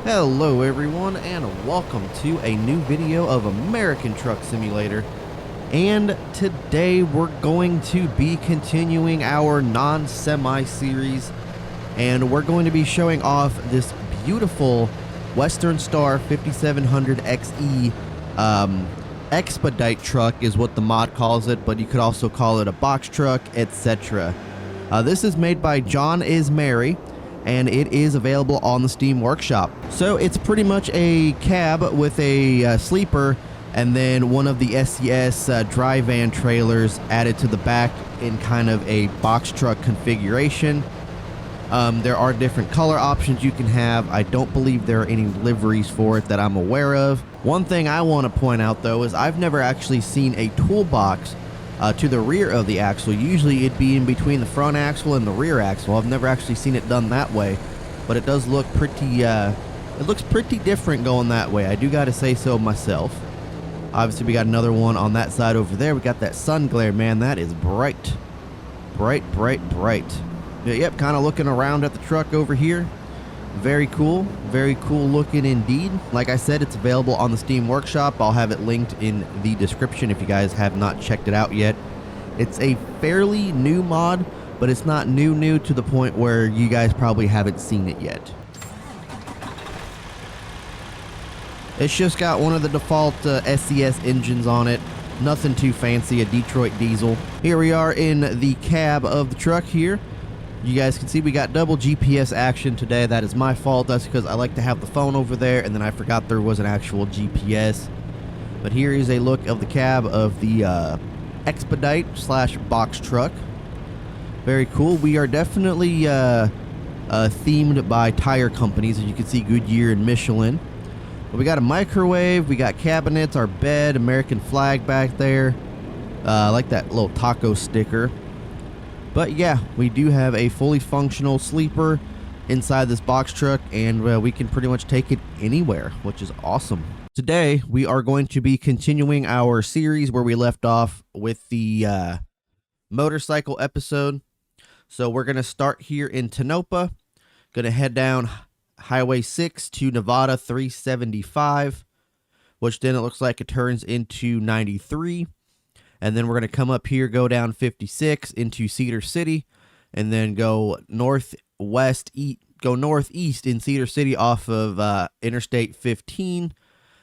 Hello everyone, and welcome to a new video of American Truck Simulator. And today we're going to be continuing our non-semi series, and we're going to be showing off this beautiful Western Star 5700 XE expedite truck is what the mod calls it, but you could also call it a box truck, etc. This is made by John is Mary, and it is available on the Steam Workshop. So it's pretty much a cab with a sleeper and then one of the SCS dry van trailers added to the back in kind of a box truck configuration. There are different color options you can have. I don't believe there are any liveries for it that I'm aware of. One thing I want to point out though is I've never actually seen a toolbox to the rear of the axle. Usually it'd be in between the front axle and the rear axle. I've never actually seen it done that way, but it does look pretty, it looks pretty different going that way. I do got to say so myself. Obviously we got another one on that side over there. We got that sun glare, man. That is bright. Bright. Yep, kind of looking around at the truck over here. Very cool looking indeed. Like I said, it's available on the Steam Workshop. I'll have it linked in the description if you guys have not checked it out yet. It's a fairly new mod, but it's not new to the point where you guys probably haven't seen it yet. It's just got one of the default SCS engines on it. Nothing too fancy, a Detroit diesel. Here we are in the cab of the truck here. You guys can see we got double GPS action today. That is my fault. That's because I like to have the phone over there, and then I forgot there was an actual GPS. But here is a look of the cab of the expedite slash box truck. Very cool. We are definitely themed by tire companies. As you can see, Goodyear and Michelin. But we got a microwave. We got cabinets, our bed, American flag back there. I like that little taco sticker. But yeah, we do have a fully functional sleeper inside this box truck, and we can pretty much take it anywhere, which is awesome. Today, we are going to be continuing our series where we left off with the motorcycle episode. So we're going to start here in Tonopah, going to head down Highway 6 to Nevada 375, which then it looks like it turns into 93. And then we're going to come up here, go down 56 into Cedar City, and then go northeast in Cedar City off of Interstate 15,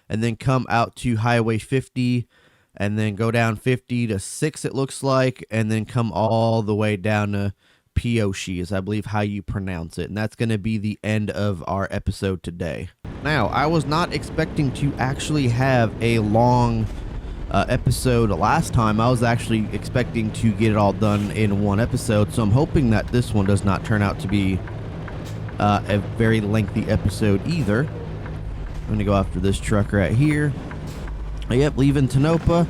and then come out to Highway 50, and then go down 50 to 6, it looks like, and then come all the way down to Pioche, is I believe how you pronounce it. And that's going to be the end of our episode today. Now, I was not expecting to actually have a long episode last time. I was actually expecting to get it all done in one episode, so I'm hoping that this one does not turn out to be a very lengthy episode either. I'm going to go after this truck right here. Yep, leaving Tonopah.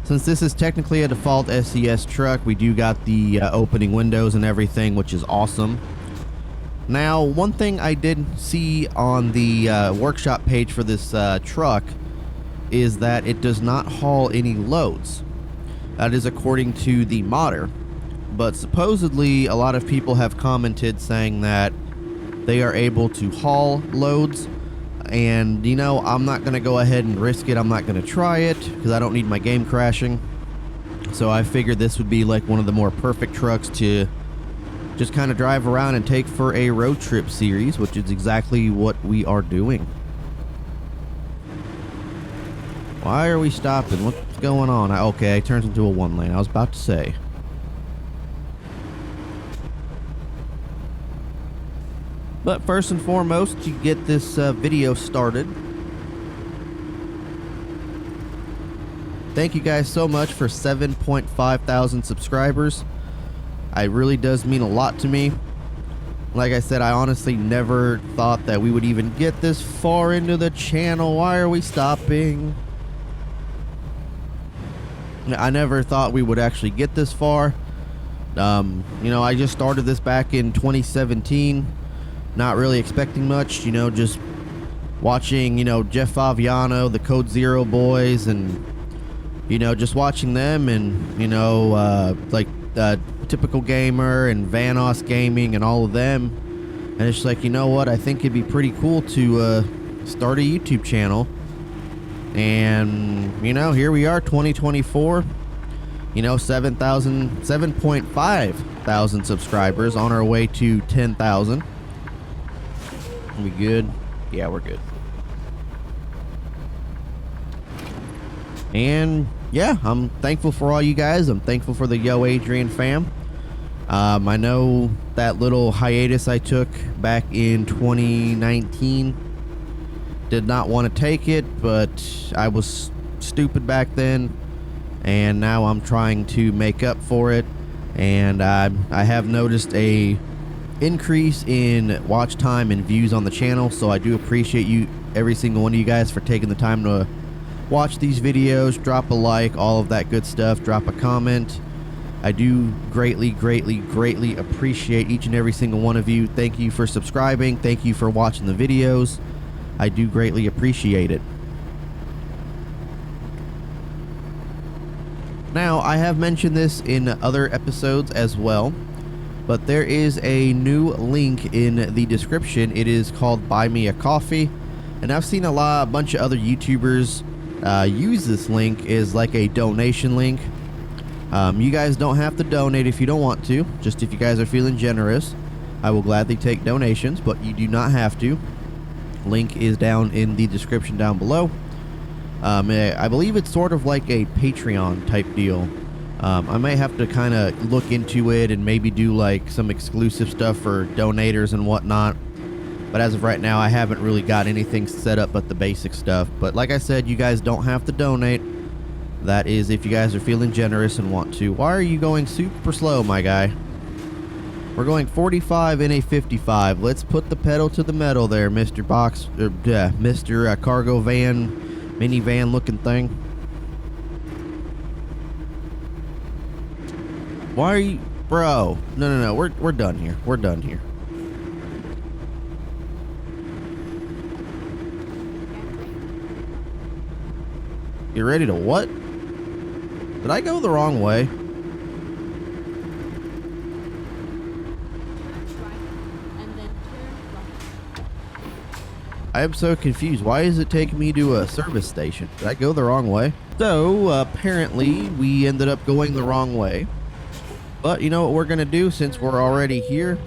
Since this is technically a default SCS truck, we do got the opening windows and everything, which is awesome. Now, one thing I did see on the workshop page for this truck is that it does not haul any loads. That is according to the modder. But supposedly a lot of people have commented saying that they are able to haul loads, and you know, I'm not going to go ahead and risk it. I'm not going to try it because I don't need my game crashing. So I figured this would be like one of the more perfect trucks to just kind of drive around and take for a road trip series, which is exactly what we are doing. Why are we stopping? What's going on? Okay, it turns into a one lane. I was about to say. But first and foremost, to get this video started, thank you guys so much for 7.5 thousand subscribers. It really does mean a lot to me. Like I said, I honestly never thought that we would even get this far into the channel. Why are we stopping? I never thought we would actually get this far. You know, I just started this back in 2017, not really expecting much, you know, just watching, you know, Jeff Favignano, the Code Zero boys, and, you know, just watching them, and, you know, like Typical Gamer and Vanos Gaming and all of them. And it's like, you know what? I think it'd be pretty cool to start a YouTube channel. And, you know, here we are, 2024. You know, 7.5 thousand subscribers, on our way to 10,000. Are we good? Yeah, we're good. And yeah, I'm thankful for all you guys. I'm thankful for the YoAdrian fam. I know that little hiatus I took back in 2019, did not want to take it, but I was stupid back then, and now I'm trying to make up for it. And I have noticed a increase in watch time and views on the channel, so I do appreciate you, every single one of you guys, for taking the time to watch these videos, drop a like, all of that good stuff, drop a comment. I do greatly appreciate each and every single one of you. Thank you for subscribing. Thank you for watching the videos. I do greatly appreciate it. Now, I have mentioned this in other episodes as well, but there is a new link in the description. It is called Buy Me a Coffee, and I've seen a bunch of other YouTubers use this link as like a donation link. You guys don't have to donate if you don't want to. Just if you guys are feeling generous, I will gladly take donations, but you do not have to. Link is down in the description down below. I believe it's sort of like a Patreon type deal. I may have to kind of look into it and maybe do like some exclusive stuff for donators and whatnot. But as of right now, I haven't really got anything set up but the basic stuff. But like I said, you guys don't have to donate. That is if you guys are feeling generous and want to. Why are you going super slow, my guy? We're going 45 in a 55. Let's put the pedal to the metal there, Mr. Mr. Cargo van, minivan looking thing. Why are you, bro? No. We're done here. We're done here. You ready to what? Did I go the wrong way? I am so confused. Why is it taking me to a service station? Did I go the wrong way? So, apparently, we ended up going the wrong way. But you know what we're going to do since we're already here?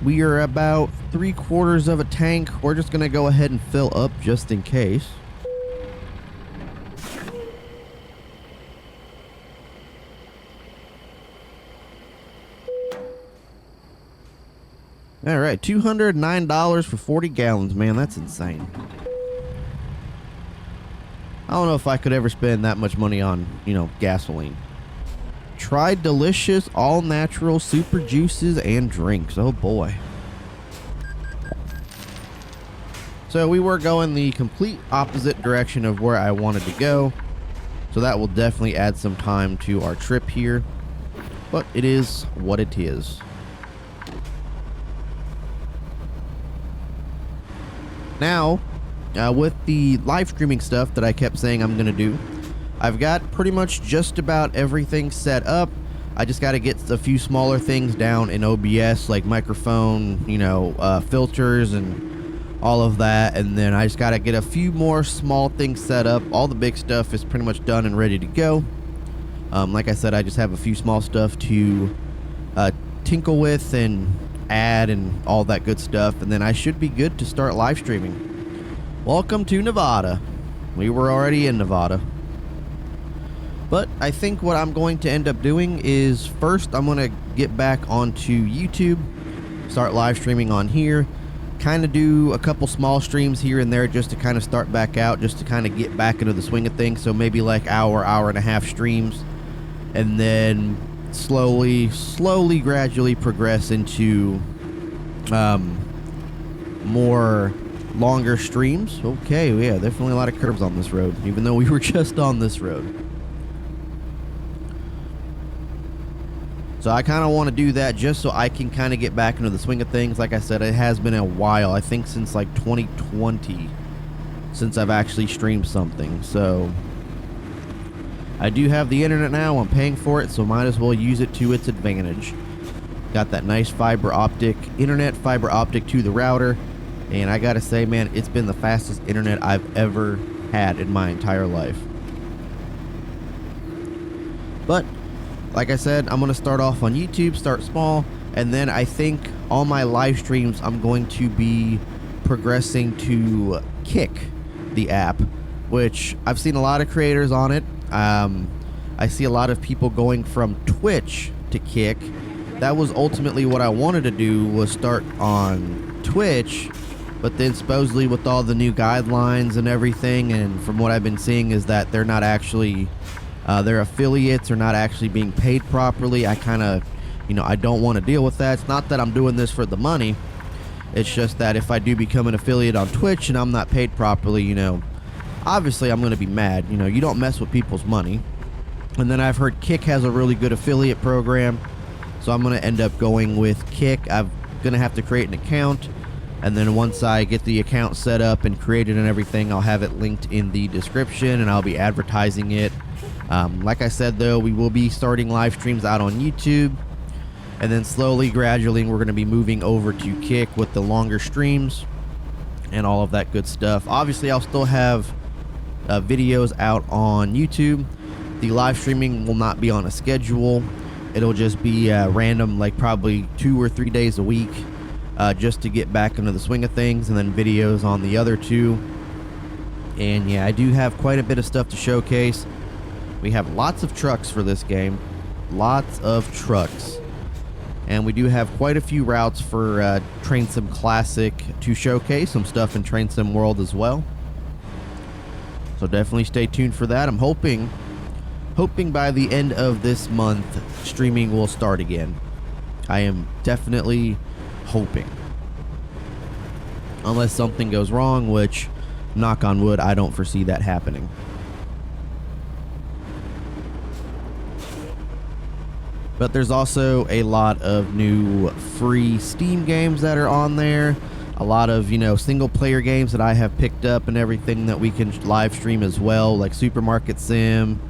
We are about 3/4 of a tank. We're just going to go ahead and fill up just in case. All right, $209 for 40 gallons, man. That's insane. I don't know if I could ever spend that much money on, you know, gasoline. Try delicious, all-natural super juices and drinks. Oh, boy. So we were going the complete opposite direction of where I wanted to go. So that will definitely add some time to our trip here. But it is what it is. Now, with the live streaming stuff that I kept saying I'm going to do, I've got pretty much just about everything set up. I just got to get a few smaller things down in OBS, like microphone, you know, filters and all of that. And then I just got to get a few more small things set up. All the big stuff is pretty much done and ready to go. Like I said, I just have a few small stuff to tinkle with and add and all that good stuff, and then I should be good to start live streaming. Welcome to Nevada. We were already in Nevada. But I think what I'm going to end up doing is first I'm going to get back onto YouTube, start live streaming on here, kind of do a couple small streams here and there just to kind of start back out, just to kind of get back into the swing of things. So maybe like hour and a half streams, and then slowly, gradually progress into more longer streams. Okay, yeah, definitely a lot of curves on this road, even though we were just on this road. So I kind of want to do that just so I can kind of get back into the swing of things. Like I said, it has been a while. I think since like 2020 since I've actually streamed something. So I do have the internet now. I'm paying for it, so might as well use it to its advantage. Got that nice fiber optic internet, fiber optic to the router. And I gotta say, man, it's been the fastest internet I've ever had in my entire life. But like I said, I'm gonna start off on YouTube, start small, and then I think all my live streams I'm going to be progressing to Kick, the app, which I've seen a lot of creators on it. I see a lot of people going from Twitch to Kick. That was ultimately what I wanted to do, was start on Twitch, but then supposedly with all the new guidelines and everything, and from what I've been seeing is that they're not actually, their affiliates are not actually being paid properly. I kind of, I don't want to deal with that. It's not that I'm doing this for the money. It's just that if I do become an affiliate on Twitch and I'm not paid properly, obviously I'm going to be mad. You don't mess with people's money. And then I've heard Kick has a really good affiliate program, so I'm going to end up going with Kick. I'm going to have to create an account, and then once I get the account set up and created and everything, I'll have it linked in the description and I'll be advertising it. Like I said, though, we will be starting live streams out on YouTube, and then slowly, gradually, we're going to be moving over to Kick with the longer streams and all of that good stuff. Obviously, I'll still have videos out on YouTube. The live streaming will not be on a schedule. It'll just be random, like probably 2 or 3 days a week, just to get back into the swing of things, and then videos on the other 2. And yeah, I do have quite a bit of stuff to showcase. We have lots of trucks for this game. Lots of trucks. And we do have quite a few routes for Train Sim Classic to showcase. Some stuff in Train Sim World as well. So definitely stay tuned for that. I'm hoping by the end of this month, streaming will start again. I am definitely hoping. Unless something goes wrong, which, knock on wood, I don't foresee that happening. But there's also a lot of new free Steam games that are on there. A lot of, single player games that I have picked up and everything that we can live stream as well, like Supermarket Sim.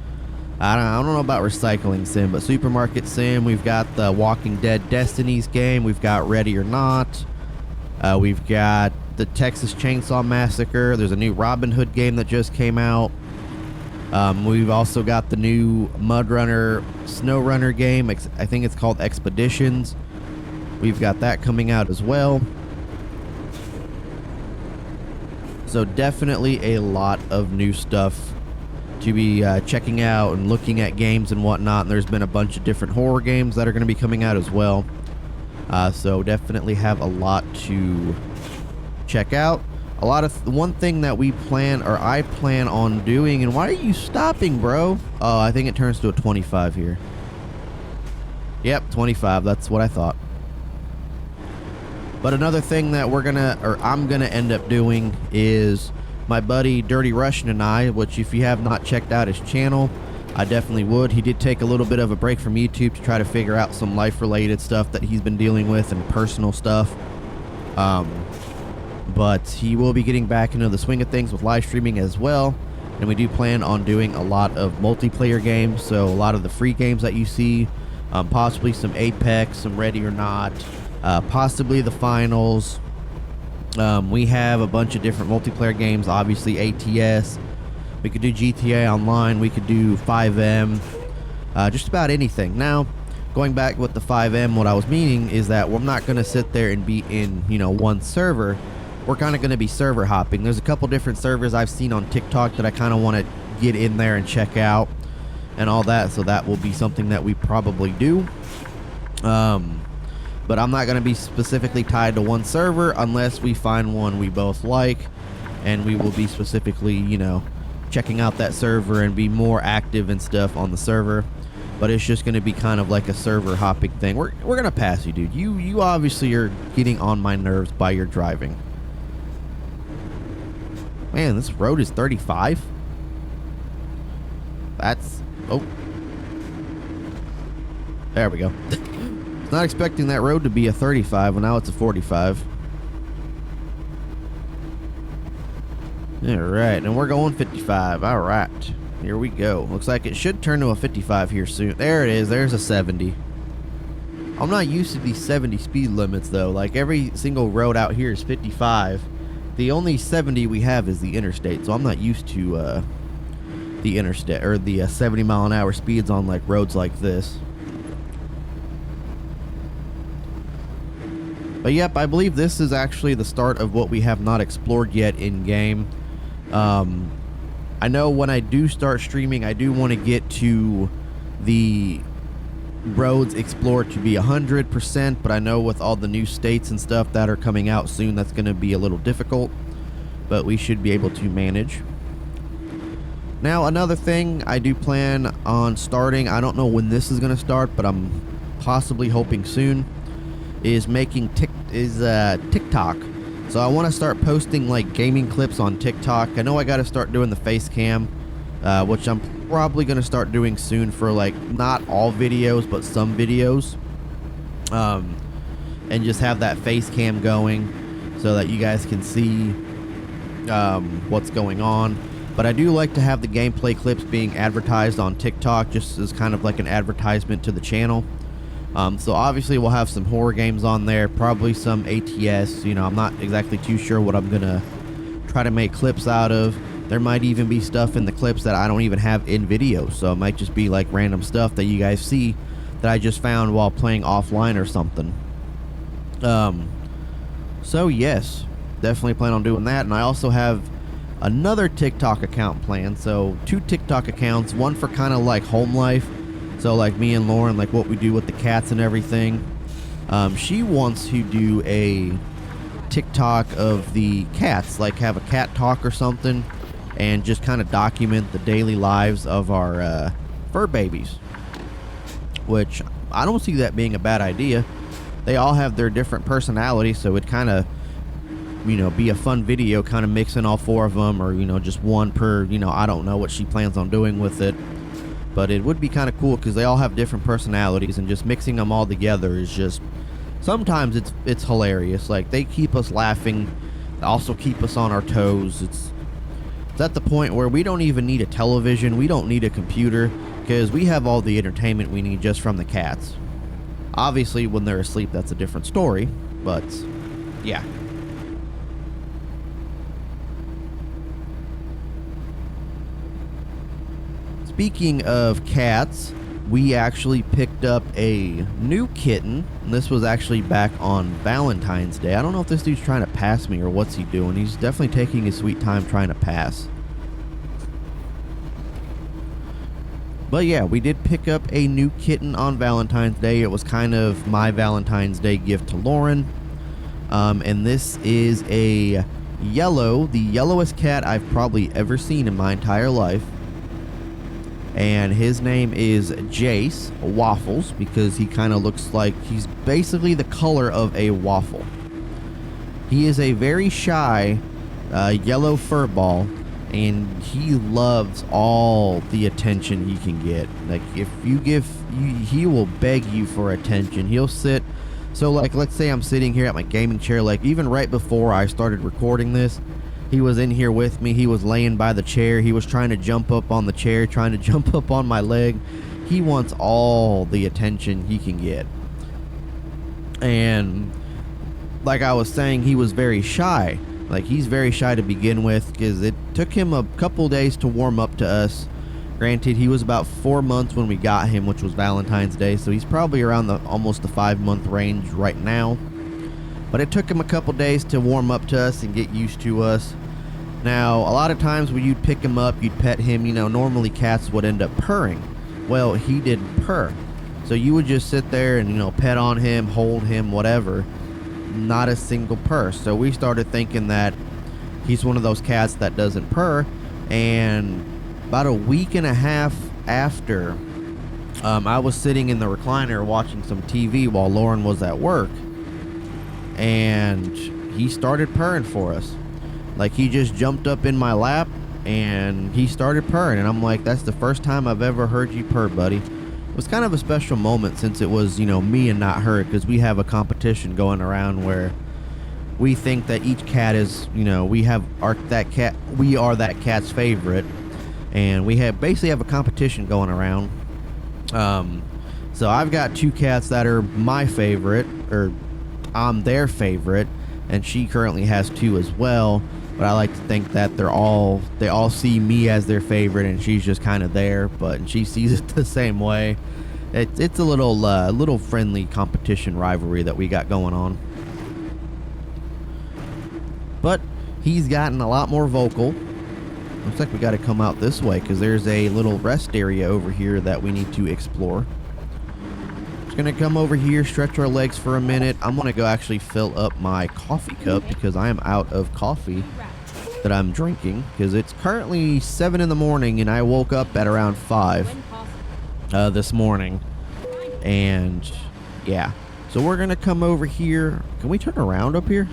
I don't know about Recycling Sim, but Supermarket Sim. We've got the Walking Dead Destinies game. We've got Ready or Not. We've got the Texas Chainsaw Massacre. There's a new Robin Hood game that just came out. We've also got the new Mud Runner Snow Runner game. I think it's called Expeditions. We've got that coming out as well. So definitely a lot of new stuff to be checking out and looking at games and whatnot. And there's been a bunch of different horror games that are going to be coming out as well. So definitely have a lot to check out. One thing that I plan on doing, and why are you stopping, bro? Oh, I think it turns to a 25 here. Yep, 25, that's what I thought. But another thing that I'm gonna end up doing is my buddy Dirty Russian and I, which if you have not checked out his channel, I definitely would. He did take a little bit of a break from YouTube to try to figure out some life-related stuff that he's been dealing with and personal stuff. But he will be getting back into the swing of things with live streaming as well. And we do plan on doing a lot of multiplayer games. So a lot of the free games that you see, possibly some Apex, some Ready or Not, possibly the finals. We have a bunch of different multiplayer games, obviously ATS. We could do GTA Online. We could do 5M. Just about anything. Now, going back with the 5M, what I was meaning is that we're not going to sit there and be in, one server. We're kind of going to be server hopping. There's a couple different servers I've seen on TikTok that I kind of want to get in there and check out and all that. So that will be something that we probably do. But I'm not going to be specifically tied to one server unless we find one we both like. And we will be specifically, checking out that server and be more active and stuff on the server. But it's just going to be kind of like a server hopping thing. We're going to pass you, dude. You obviously are getting on my nerves by your driving. Man, this road is 35. Oh. There we go. Not expecting that road to be a 35, and now it's a 45. Alright, and we're going 55. Alright. Here we go. Looks like it should turn to a 55 here soon. There it is. There's a 70. I'm not used to these 70 speed limits though. Like every single road out here is 55. The only 70 we have is the interstate, so I'm not used to the interstate or the 70 mile an hour speeds on like roads like this. But yep, I believe this is actually the start of what we have not explored yet in game. I know when I do start streaming, I do want to get to the roads explored to be 100%, but I know with all the new states and stuff that are coming out soon, that's going to be a little difficult, but we should be able to manage. Now, another thing I do plan on starting, I don't know when this is going to start, but I'm possibly hoping soon, is making TikTok. So I want to start posting like gaming clips on TikTok. I know I got to start doing the face cam, which I'm probably going to start doing soon for like not all videos, but some videos, and just have that face cam going so that you guys can see what's going on. But I do like to have the gameplay clips being advertised on TikTok just as kind of like an advertisement to the channel. So obviously we'll have some horror games on there, probably some ATS. You know, I'm not exactly too sure what I'm gonna try to make clips out of. There might even be stuff in the clips that I don't even have in video, so it might just be like random stuff that you guys see that I just found while playing offline or something. So yes, definitely plan on doing that. And I also have another TikTok account planned, so 2 TikTok accounts, one for kind of like home life. So like me and Lauren, like what we do with the cats and everything. She wants to do a TikTok of the cats, like have a cat talk or something, and just kind of document the daily lives of our fur babies. Which I don't see that being a bad idea. They all have their different personalities, so it kind of, you know, be a fun video, kind of mixing all 4 of them, or, you know, just one per, you know, I don't know what she plans on doing with it. But it would be kind of cool because they all have different personalities, and just mixing them all together is just, sometimes it's hilarious. Like, they keep us laughing, also keep us on our toes. It's at the point where we don't even need a television, we don't need a computer, because we have all the entertainment we need just from the cats. Obviously, when they're asleep, that's a different story, but yeah. Speaking of cats, we actually picked up a new kitten. And this was actually back on Valentine's Day. I don't know if this dude's trying to pass me or what's he doing. He's definitely taking his sweet time trying to pass. But yeah, we did pick up a new kitten on Valentine's Day. It was kind of my Valentine's Day gift to Lauren. And this is the yellowest cat I've probably ever seen in my entire life. And his name is Jace Waffles, because he kind of looks like he's basically the color of a waffle. He is a very shy yellow fur ball, and he loves all the attention he can get. Like, if you he will beg you for attention. He'll sit, so like, let's say I'm sitting here at my gaming chair, like even right before I started recording this, he was in here with me. He was laying by the chair. He was trying to jump up on the chair, trying to jump up on my leg. He wants all the attention he can get. And like I was saying, he was very shy. Like, he's very shy to begin with, because it took him a couple days to warm up to us. Granted, he was about 4 months when we got him, which was Valentine's Day, so he's probably around almost the 5-month range right now. But it took him a couple days to warm up to us and get used to us. Now, a lot of times when you'd pick him up, you'd pet him, you know, normally cats would end up purring. Well, he didn't purr. So you would just sit there and, you know, pet on him, hold him, whatever. Not a single purr. So we started thinking that he's one of those cats that doesn't purr. And about a week and a half after, I was sitting in the recliner watching some TV while Lauren was at work. And he started purring for us. Like, he just jumped up in my lap and he started purring, and I'm like, that's the first time I've ever heard you purr, buddy. It was kind of a special moment, since it was, you know, me and not her, because we have a competition going around where we think that each cat is, you know, we are that cat's favorite, and we basically have a competition going around. So I've got two cats that are my favorite, or I'm their favorite, and she currently has two as well. But I like to think that they all see me as their favorite, and she's just kind of there. But she sees it the same way. It's a little friendly competition rivalry that we got going on. But he's gotten a lot more vocal. Looks like we got to come out this way because there's a little rest area over here that we need to explore. Just gonna come over here, stretch our legs for a minute. I'm gonna go actually fill up my coffee cup because I am out of coffee that I'm drinking, because it's currently 7 in the morning and I woke up at around 5 this morning. And yeah, so we're gonna come over here. Can we turn around up here?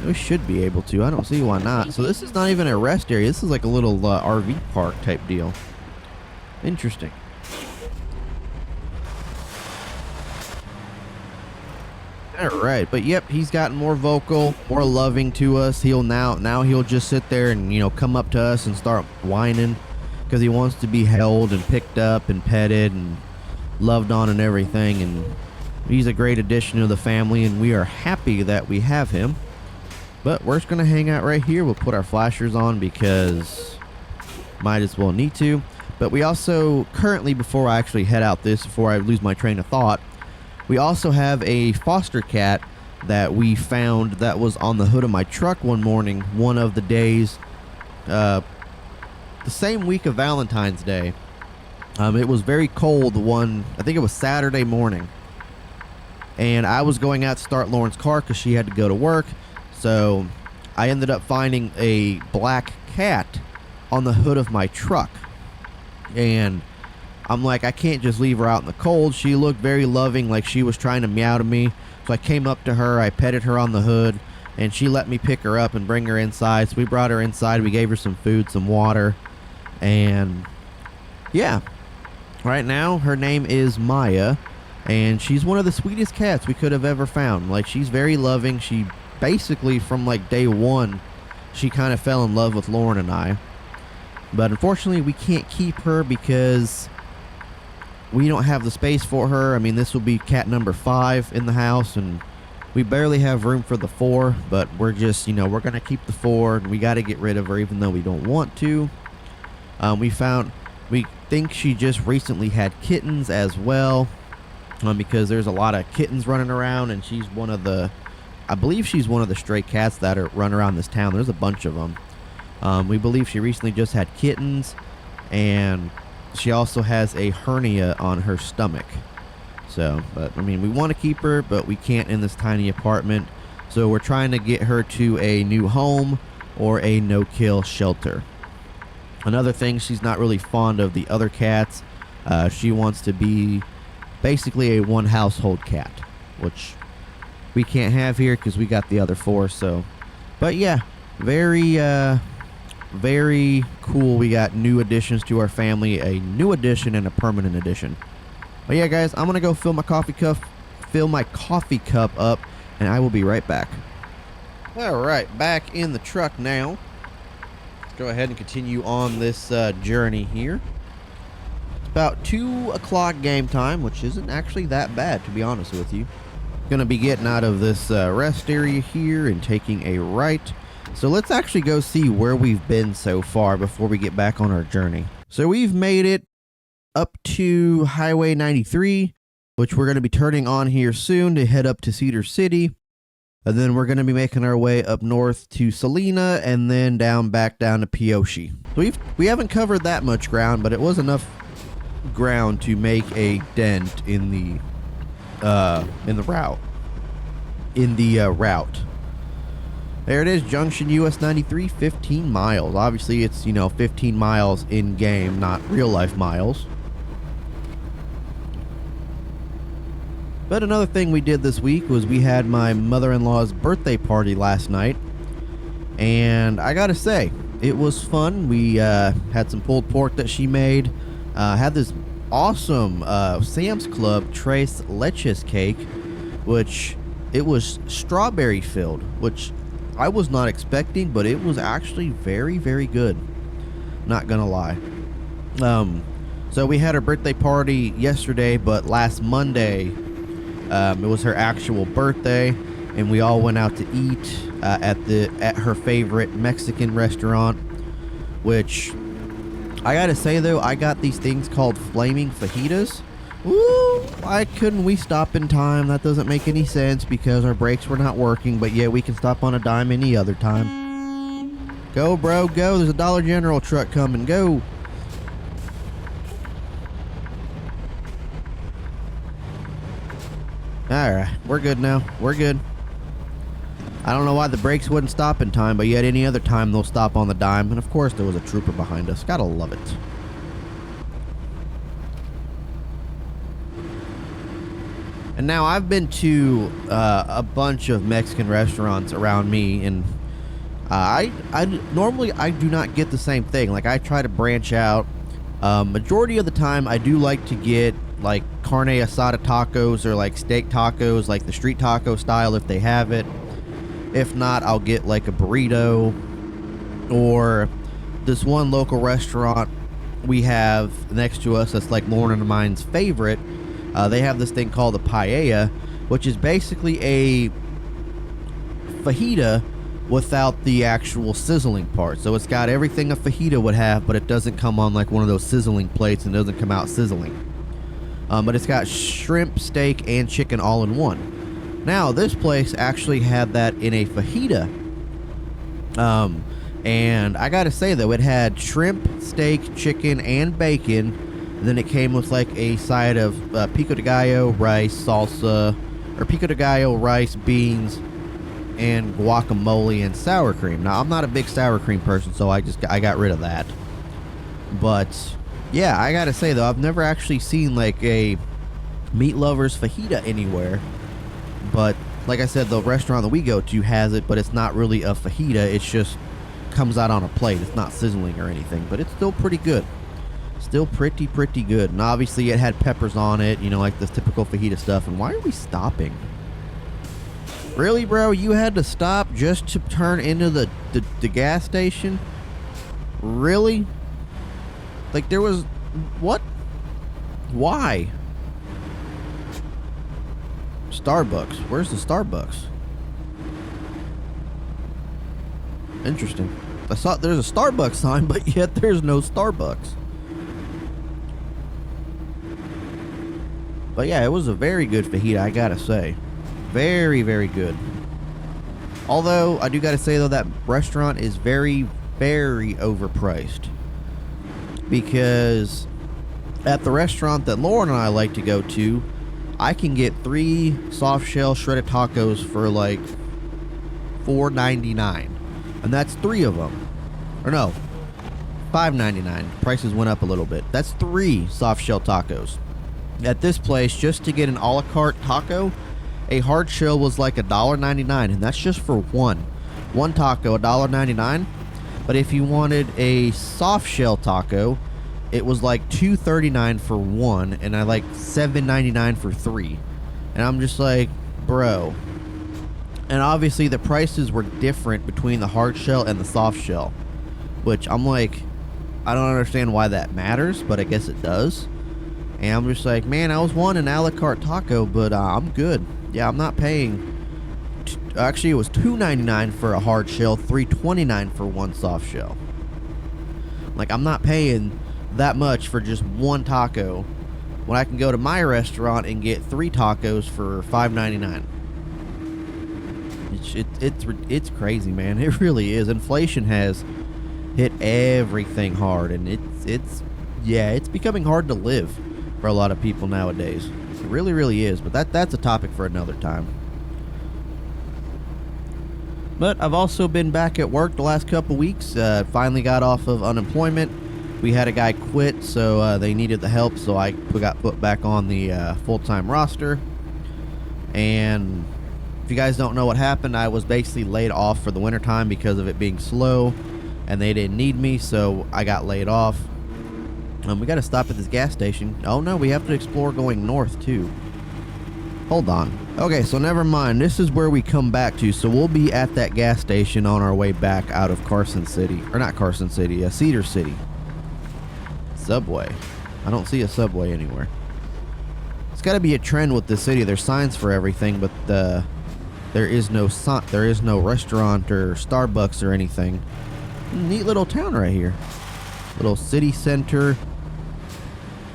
We should be able to. I don't see why not. So this is not even a rest area. This is like a little RV park type deal. Interesting. All right, but yep, he's gotten more vocal, more loving to us. He'll now he'll just sit there and, you know, come up to us and start whining because he wants to be held and picked up and petted and loved on and everything. And he's a great addition to the family, and we are happy that we have him. But we're just going to hang out right here. We'll put our flashers on because might as well need to. But we also currently, before I actually head out before I lose my train of thought, we also have a foster cat that we found that was on the hood of my truck one morning, one of the days, the same week of Valentine's Day. It was very cold I think it was Saturday morning. And I was going out to start Lauren's car because she had to go to work. So I ended up finding a black cat on the hood of my truck. And I'm like, I can't just leave her out in the cold. She looked very loving, like she was trying to meow to me. So I came up to her, I petted her on the hood, and she let me pick her up and bring her inside. So we brought her inside, we gave her some food, some water, and yeah. Right now, her name is Maya, and she's one of the sweetest cats we could have ever found. Like, she's very loving. She basically, from like day one, she kind of fell in love with Lauren and I. But unfortunately, we can't keep her because we don't have the space for her. I mean, this will be cat number 5 in the house, and we barely have room for the 4, but we're just, you know, we're going to keep the 4, and we got to get rid of her even though we don't want to. We think she just recently had kittens as well, because there's a lot of kittens running around, and she's one of the, I believe she's one of the stray cats that are run around this town. There's a bunch of them. We believe she recently just had kittens, and she also has a hernia on her stomach. So, but I mean, we want to keep her, but we can't in this tiny apartment. So we're trying to get her to a new home or a no-kill shelter. Another thing, she's not really fond of the other cats. She wants to be basically a one household cat, which we can't have here because we got the other 4. So, but yeah, very cool. We got new additions to our family, a new addition and a permanent addition. But yeah, guys, I'm gonna go fill my coffee cup up, and I will be right back. All right, back in the truck now. Let's go ahead and continue on this journey here. It's about 2 o'clock game time, which isn't actually that bad, to be honest with you. Gonna be getting out of this rest area here and taking a right. So let's actually go see where we've been so far before we get back on our journey. So we've made it up to Highway 93, which we're going to be turning on here soon to head up to Cedar City. And then we're going to be making our way up north to Salina and then back down to Pioche. So we haven't covered that much ground, but it was enough ground to make a dent in the route. There it is, Junction US 93, 15 miles. Obviously, it's, 15 miles in game, not real life miles. But another thing we did this week was we had my mother-in-law's birthday party last night. And I gotta say, it was fun. We had some pulled pork that she made. Had this awesome Sam's Club Tres Leches cake, which it was strawberry filled, which I was not expecting, but it was actually very, very good. Not gonna lie. So we had her birthday party yesterday, but last Monday, it was her actual birthday, and we all went out to eat at her favorite Mexican restaurant, which I gotta say though, I got these things called flaming fajitas. Ooh, why couldn't we stop in time? That doesn't make any sense because our brakes were not working, but yeah, we can stop on a dime any other time. Go, bro, go. There's a Dollar General truck coming. Go. Alright, we're good now. We're good. I don't know why the brakes wouldn't stop in time, but yet any other time they'll stop on the dime. And of course there was a trooper behind us. Gotta love it. And now I've been to a bunch of Mexican restaurants around me, and I normally do not get the same thing. Like, I try to branch out. Majority of the time I do like to get like carne asada tacos or like steak tacos, like the street taco style if they have it. If not, I'll get like a burrito, or this one local restaurant we have next to us that's like Lauren and mine's favorite. They have this thing called a paella, which is basically a fajita without the actual sizzling part. So it's got everything a fajita would have, but it doesn't come on like one of those sizzling plates and doesn't come out sizzling. But it's got shrimp, steak, and chicken all in one. Now, this place actually had that in a fajita. And I gotta say though, it had shrimp, steak, chicken, and bacon. And then it came with like a side of pico de gallo, rice, salsa, or pico de gallo, rice, beans, and guacamole and sour cream. Now, I'm not a big sour cream person, so I got rid of that. But yeah, I gotta say though, I've never actually seen like a meat lovers fajita anywhere. But like I said, the restaurant that we go to has it, but it's not really a fajita. It's just comes out on a plate. It's not sizzling or anything, but it's still pretty good. Still pretty good. And obviously it had peppers on it, you know, like this typical fajita stuff. And why are we stopping? Really, bro? You had to stop just to turn into the gas station? Really? Like, there was... What? Why? Starbucks. Where's the Starbucks? Interesting. I saw there's a Starbucks sign, but yet there's no Starbucks. But yeah, it was a very good fajita, I gotta say. Very good. Although, I do gotta say though, that restaurant is very overpriced. Because at the restaurant that Lauren and I like to go to, I can get 3 soft shell shredded tacos for like $4.99. And that's 3 of them. Or no, $5.99. Prices went up a little bit. That's 3 soft shell tacos. At this place, just to get an a la carte taco, a hard shell was like $1.99, and that's just for one taco, $1.99. But if you wanted a soft shell taco, it was like $2.39 for 1, and I like $7.99 for 3. And I'm just like, bro. And obviously the prices were different between the hard shell and the soft shell, which I'm like, I don't understand why that matters, but I guess it does. And I'm just like, man, I was wanting an a la carte taco, but I'm good. Yeah, I'm not paying. Actually, it was $2.99 for a hard shell, $3.29 for 1 soft shell. Like, I'm not paying that much for just 1 taco when I can go to my restaurant and get 3 tacos for $5.99. It's crazy, man. It really is. Inflation has hit everything hard, and it's becoming hard to live for a lot of people nowadays. It really is. But that's a topic for another time. But I've also been back at work the last couple weeks. Finally got off of unemployment. We had a guy quit, so they needed the help, so I got put back on the full-time roster. And if you guys don't know what happened, I was basically laid off for the wintertime because of it being slow, and they didn't need me, so I got laid off. We got to stop at this gas station. Oh no, we have to explore going north too. Hold on. Okay, so never mind. This is where we come back to. So we'll be at that gas station on our way back out of Carson City. Or not Carson City, Cedar City. Subway. I don't see a Subway anywhere. It's got to be a trend with the city. There's signs for everything, but there is no restaurant or Starbucks or anything. Neat little town right here. Little city center.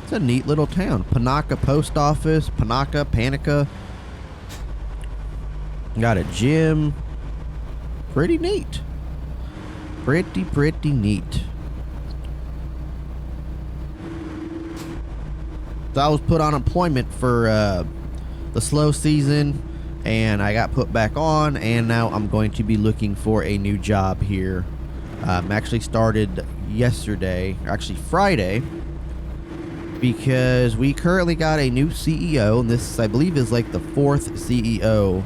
It's a neat little town. Panaka Post Office. Panica. Got a gym. Pretty neat. Pretty neat. So I was put on employment for the slow season, and I got put back on, and now I'm going to be looking for a new job here. Actually started yesterday, actually Friday, because we currently got a new CEO, and this, I believe, is like the 4th CEO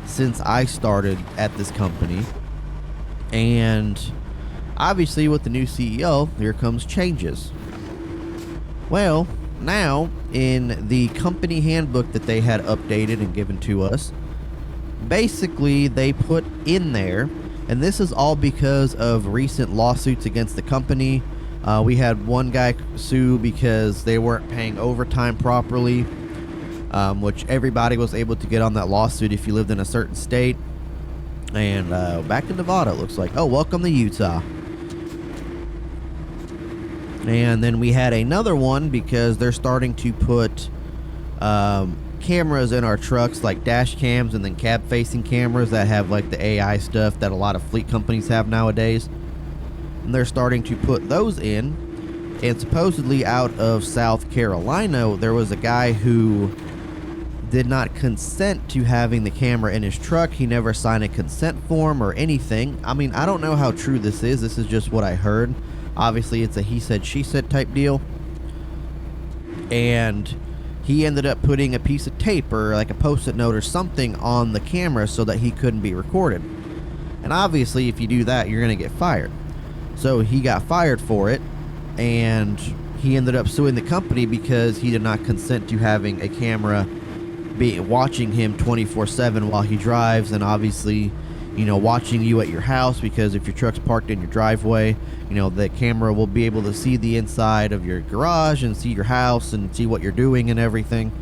since I started at this company. And obviously with the new CEO, here comes changes. Well, now in the company handbook that they had updated and given to us, basically they put in there, and this is all because of recent lawsuits against the company. We had one guy sue because they weren't paying overtime properly, which everybody was able to get on that lawsuit if you lived in a certain state. And back in Nevada, it looks like. Oh, welcome to Utah. And then we had another one because they're starting to put cameras in our trucks, like dash cams and then cab-facing cameras that have like the AI stuff that a lot of fleet companies have nowadays. And they're starting to put those in. And supposedly out of South Carolina, there was a guy who did not consent to having the camera in his truck. He never signed a consent form or anything. I mean, I don't know how true this is. This is just what I heard. Obviously, it's a he said, she said type deal. And he ended up putting a piece of tape or like a post-it note or something on the camera so that he couldn't be recorded. And obviously, if you do that, you're going to get fired. So he got fired for it, and he ended up suing the company because he did not consent to having a camera watching him 24/7 while he drives, and obviously, you know, watching you at your house, because if your truck's parked in your driveway, you know, the camera will be able to see the inside of your garage and see your house and see what you're doing and everything.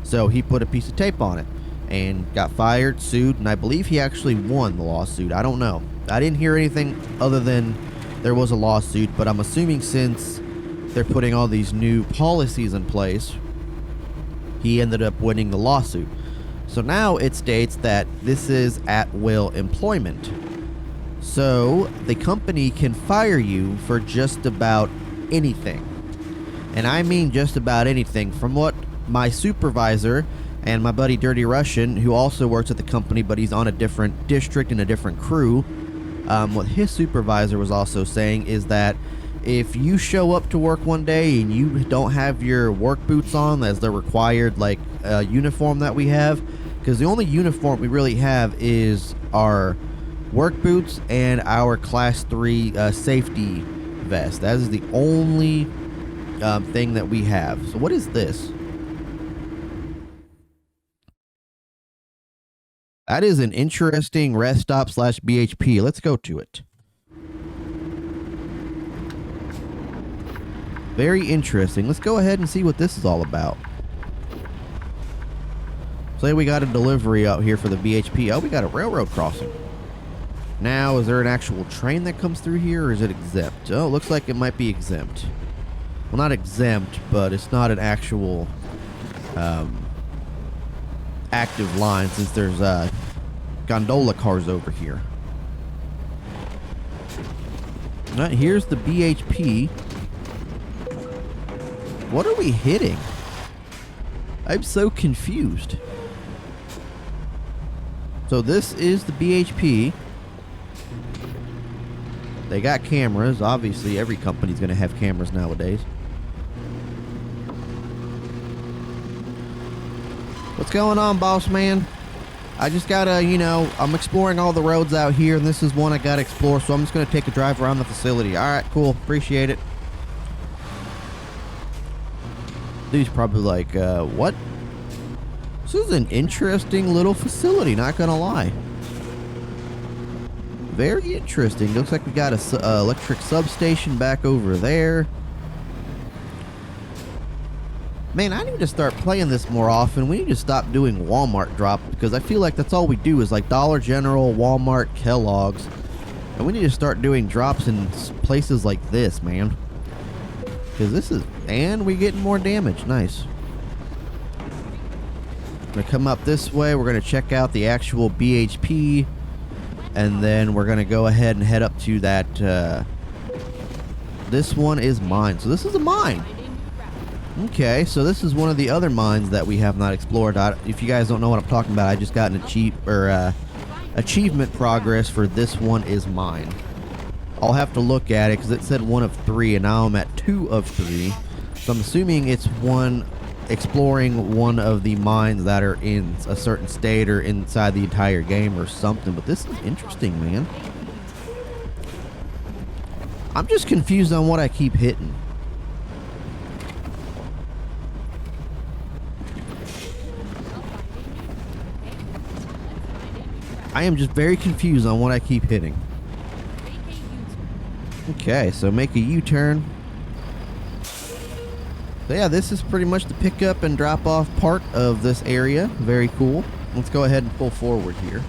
So he put a piece of tape on it and got fired, sued, and I believe he actually won the lawsuit. I don't know. I didn't hear anything other than there was a lawsuit, but I'm assuming since they're putting all these new policies in place, he ended up winning the lawsuit. So now it states that this is at-will employment. So the company can fire you for just about anything. And I mean just about anything. From what my supervisor and my buddy Dirty Russian, who also works at the company, but he's on a different district and a different crew, what his supervisor was also saying is that if you show up to work one day and you don't have your work boots on as the required like uniform that we have, because the only uniform we really have is our work boots and our class 3 safety vest. That is the only thing that we have. So what is this? That is an interesting rest stop / BHP. Let's go to it. Very interesting. Let's go ahead and see what this is all about. Say we got a delivery out here for the BHP. Oh, we got a railroad crossing. Now, is there an actual train that comes through here, or is it exempt? Oh, it looks like it might be exempt. Well, not exempt, but it's not an actual active line, since there's gondola cars over here. All right, here's the BHP. What are we hitting? I'm so confused. So this is the BHP. They got cameras. Obviously, every company's going to have cameras nowadays. What's going on, boss man? I just gotta, you know, I'm exploring all the roads out here, and this is one I gotta explore, so I'm just gonna take a drive around the facility. Alright, cool. Appreciate it. Dude's probably like, what? This is an interesting little facility, not gonna lie. Very interesting. Looks like we got a electric substation back over there. Man, I need to start playing this more often. We need to stop doing Walmart drops because I feel like that's all we do is like Dollar General, Walmart, Kellogg's. And we need to start doing drops in places like this, man. Because this is... And we getting more damage. Nice. We're going to come up this way. We're going to check out the actual BHP. And then we're going to go ahead and head up to that... this one is mine. So this is a mine. Okay, so this is one of the other mines that we have not explored. If you guys don't know what I'm talking about, I just got an achievement progress for this one is mine. I'll have to look at it because it said 1 of 3 and now I'm at 2 of 3. So I'm assuming it's exploring one of the mines that are in a certain state or inside the entire game or something. But this is interesting, man. I'm just confused on what I keep hitting. I am just very confused on what I keep hitting. Okay, so make a U-turn. So yeah, this is pretty much the pick up and drop off part of this area. Very cool. Let's go ahead and pull forward here.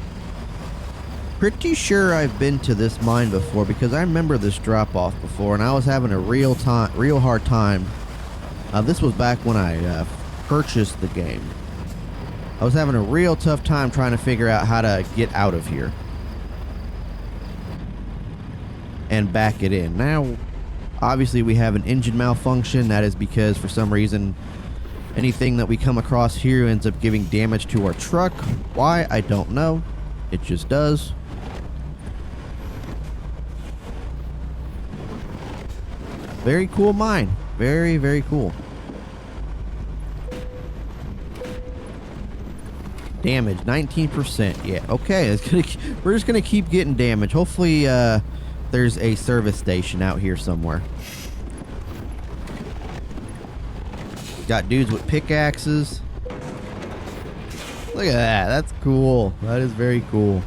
Pretty sure I've been to this mine before because I remember this drop off before and I was having a real hard time. This was back when I purchased the game. I was having a real tough time trying to figure out how to get out of here and back it in. Now, obviously we have an engine malfunction. That is because for some reason anything that we come across here ends up giving damage to our truck. Why? I don't know. It just does. Very cool mine. Very, very cool. Damage 19%. Yeah, okay. We're just gonna keep getting damage. Hopefully there's a service station out here somewhere. Got dudes with pickaxes. Look at that. That's cool. That is very cool.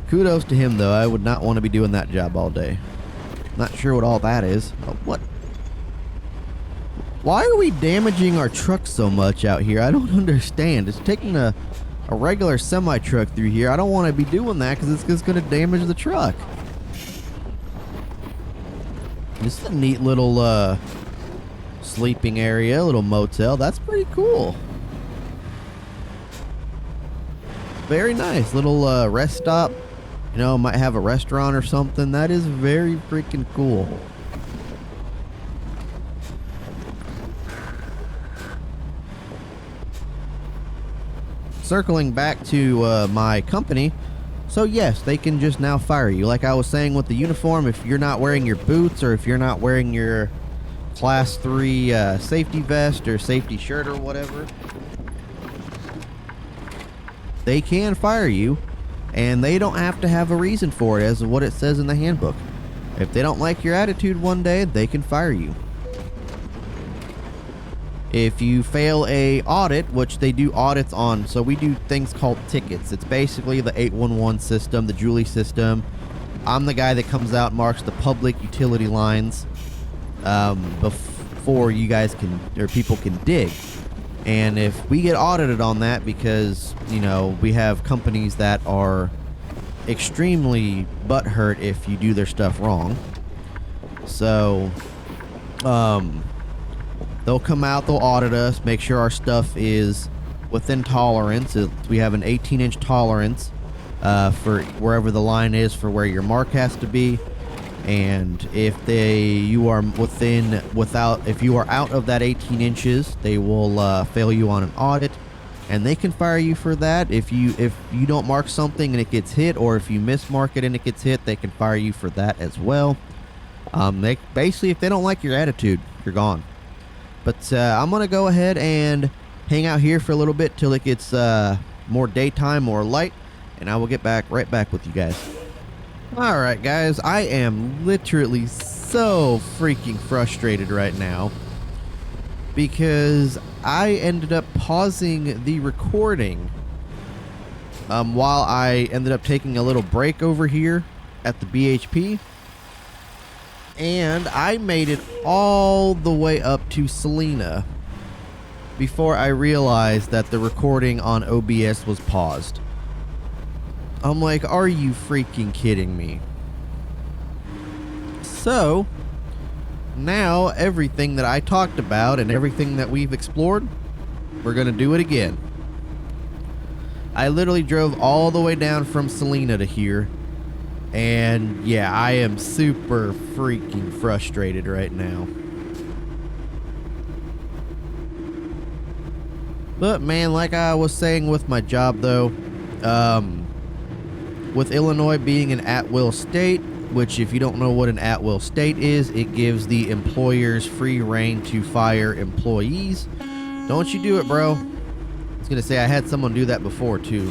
Kudos to him though. I would not want to be doing that job all day. Not sure what all that is. Oh, what? Why are we damaging our truck so much out here? I don't understand. It's taking a regular semi-truck through here. I don't want to be doing that because it's just going to damage the truck. This is a neat little sleeping area, little motel. That's pretty cool. Very nice. Little rest stop. You know, might have a restaurant or something. That is very freaking cool. Circling back to my company, so yes, they can just now fire you. Like I was saying with the uniform, if you're not wearing your boots or if you're not wearing your class 3 safety vest or safety shirt or whatever, they can fire you and they don't have to have a reason for it as what it says in the handbook. If they don't like your attitude one day, they can fire you. If you fail a audit, which they do audits on, so we do things called tickets. It's basically the 811 system, the Julie system. I'm the guy that comes out and marks the public utility lines before you guys can, or people can dig. And if we get audited on that because, you know, we have companies that are extremely butthurt if you do their stuff wrong. So, they'll come out, they'll audit us, make sure our stuff is within tolerance. We have an 18-inch tolerance for wherever the line is for where your mark has to be. And if you are if you are out of that 18 inches, they will fail you on an audit, and they can fire you for that. If you don't mark something and it gets hit, or if you mismark it and it gets hit, they can fire you for that as well. They basically, if they don't like your attitude, you're gone. But I'm going to go ahead and hang out here for a little bit till it gets more daytime, more light, and I will get right back with you guys. Alright guys, I am literally so freaking frustrated right now because I ended up pausing the recording while I ended up taking a little break over here at the BHP. And I made it all the way up to Selena. before I realized that the recording on OBS was paused. I'm like, are you freaking kidding me? So, now everything that I talked about and everything that we've explored, we're going to do it again. I literally drove all the way down from Salina to here. And yeah, I am super freaking frustrated right now. But man, like I was saying with my job though, with Illinois being an at-will state, which if you don't know what an at-will state is, it gives the employers free reign to fire employees. Don't you do it, bro. I was gonna say I had someone do that before too.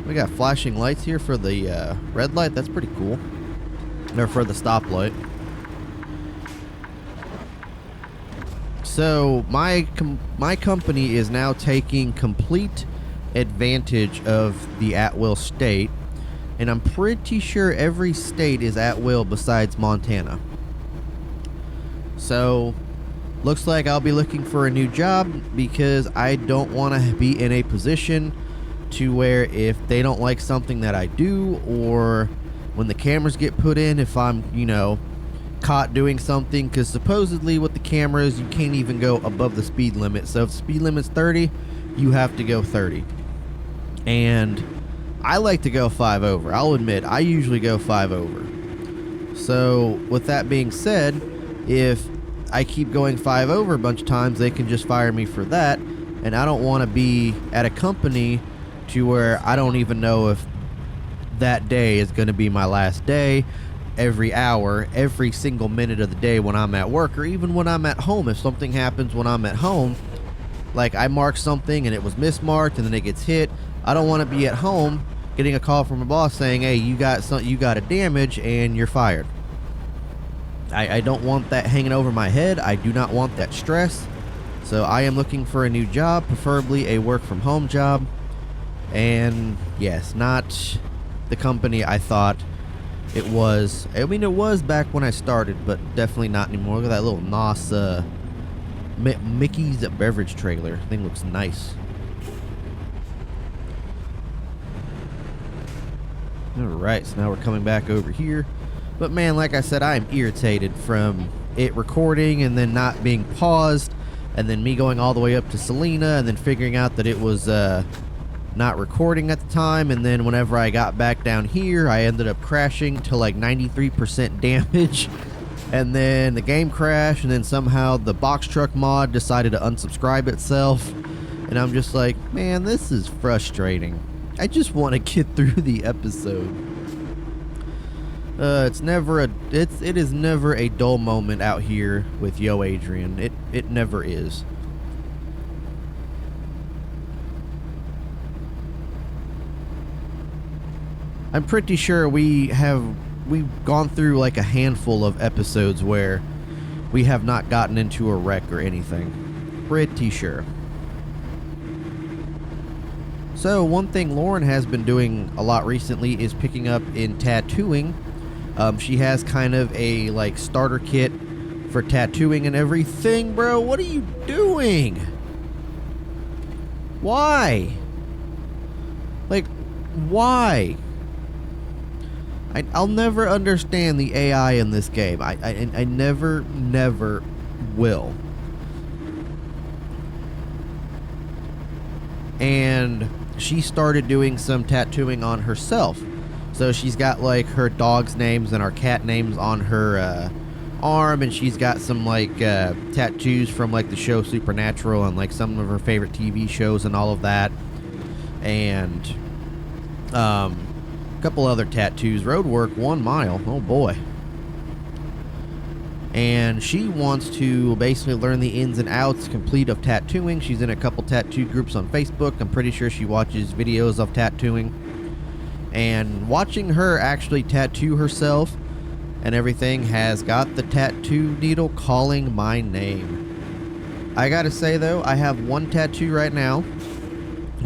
We got flashing lights here for the red light. That's pretty cool. Or for the stoplight. So my company is now taking complete advantage of the at-will state, and I'm pretty sure every state is at will besides Montana. So looks like I'll be looking for a new job because I don't want to be in a position to where if they don't like something that I do, or when the cameras get put in, if I'm, you know, caught doing something, because supposedly with the cameras you can't even go above the speed limit. So if the speed limit's 30, you have to go 30. And I like to go 5 over. I'll admit, I usually go 5 over. So with that being said, if I keep going 5 over a bunch of times, they can just fire me for that. And I don't want to be at a company to where I don't even know if that day is going to be my last day. Every hour, every single minute of the day when I'm at work, or even when I'm at home. If something happens when I'm at home, like I mark something and it was mismarked and then it gets hit, I don't want to be at home getting a call from a boss saying, hey, you got a damage and you're fired. I don't want that hanging over my head. I do not want that stress. So I am looking for a new job, preferably a work from home job. And yes, not the company I thought it was. I mean, it was back when I started, but definitely not anymore. Look at that little NOS Mickey's beverage trailer. Thing looks nice. Alright, so now we're coming back over here. But man, like I said, I am irritated from it recording and then not being paused, and then me going all the way up to Salina and then figuring out that it was not recording at the time, and then whenever I got back down here, I ended up crashing to like 93% damage, and then the game crashed, and then somehow the box truck mod decided to unsubscribe itself, and I'm just like, man, this is frustrating. I just want to get through the episode. It is never a dull moment out here with YoAdrian. It never is. I'm pretty sure we've gone through like a handful of episodes where we have not gotten into a wreck or anything. Pretty sure. So one thing Lauren has been doing a lot recently is picking up in tattooing. She has kind of a like starter kit for tattooing and everything. Bro, what are you doing? Why? Like, why? I'll never understand the AI in this game. I never will. And she started doing some tattooing on herself. So she's got like her dog's names and our cat names on her arm, and she's got some like tattoos from like the show Supernatural and like some of her favorite TV shows and all of that. And a couple other tattoos. Roadwork 1 mile. Oh boy. And she wants to basically learn the ins and outs complete of tattooing. She's in a couple tattoo groups on Facebook. I'm pretty sure she watches videos of tattooing. And watching her actually tattoo herself and everything has got the tattoo needle calling my name. I gotta say though, I have one tattoo right now.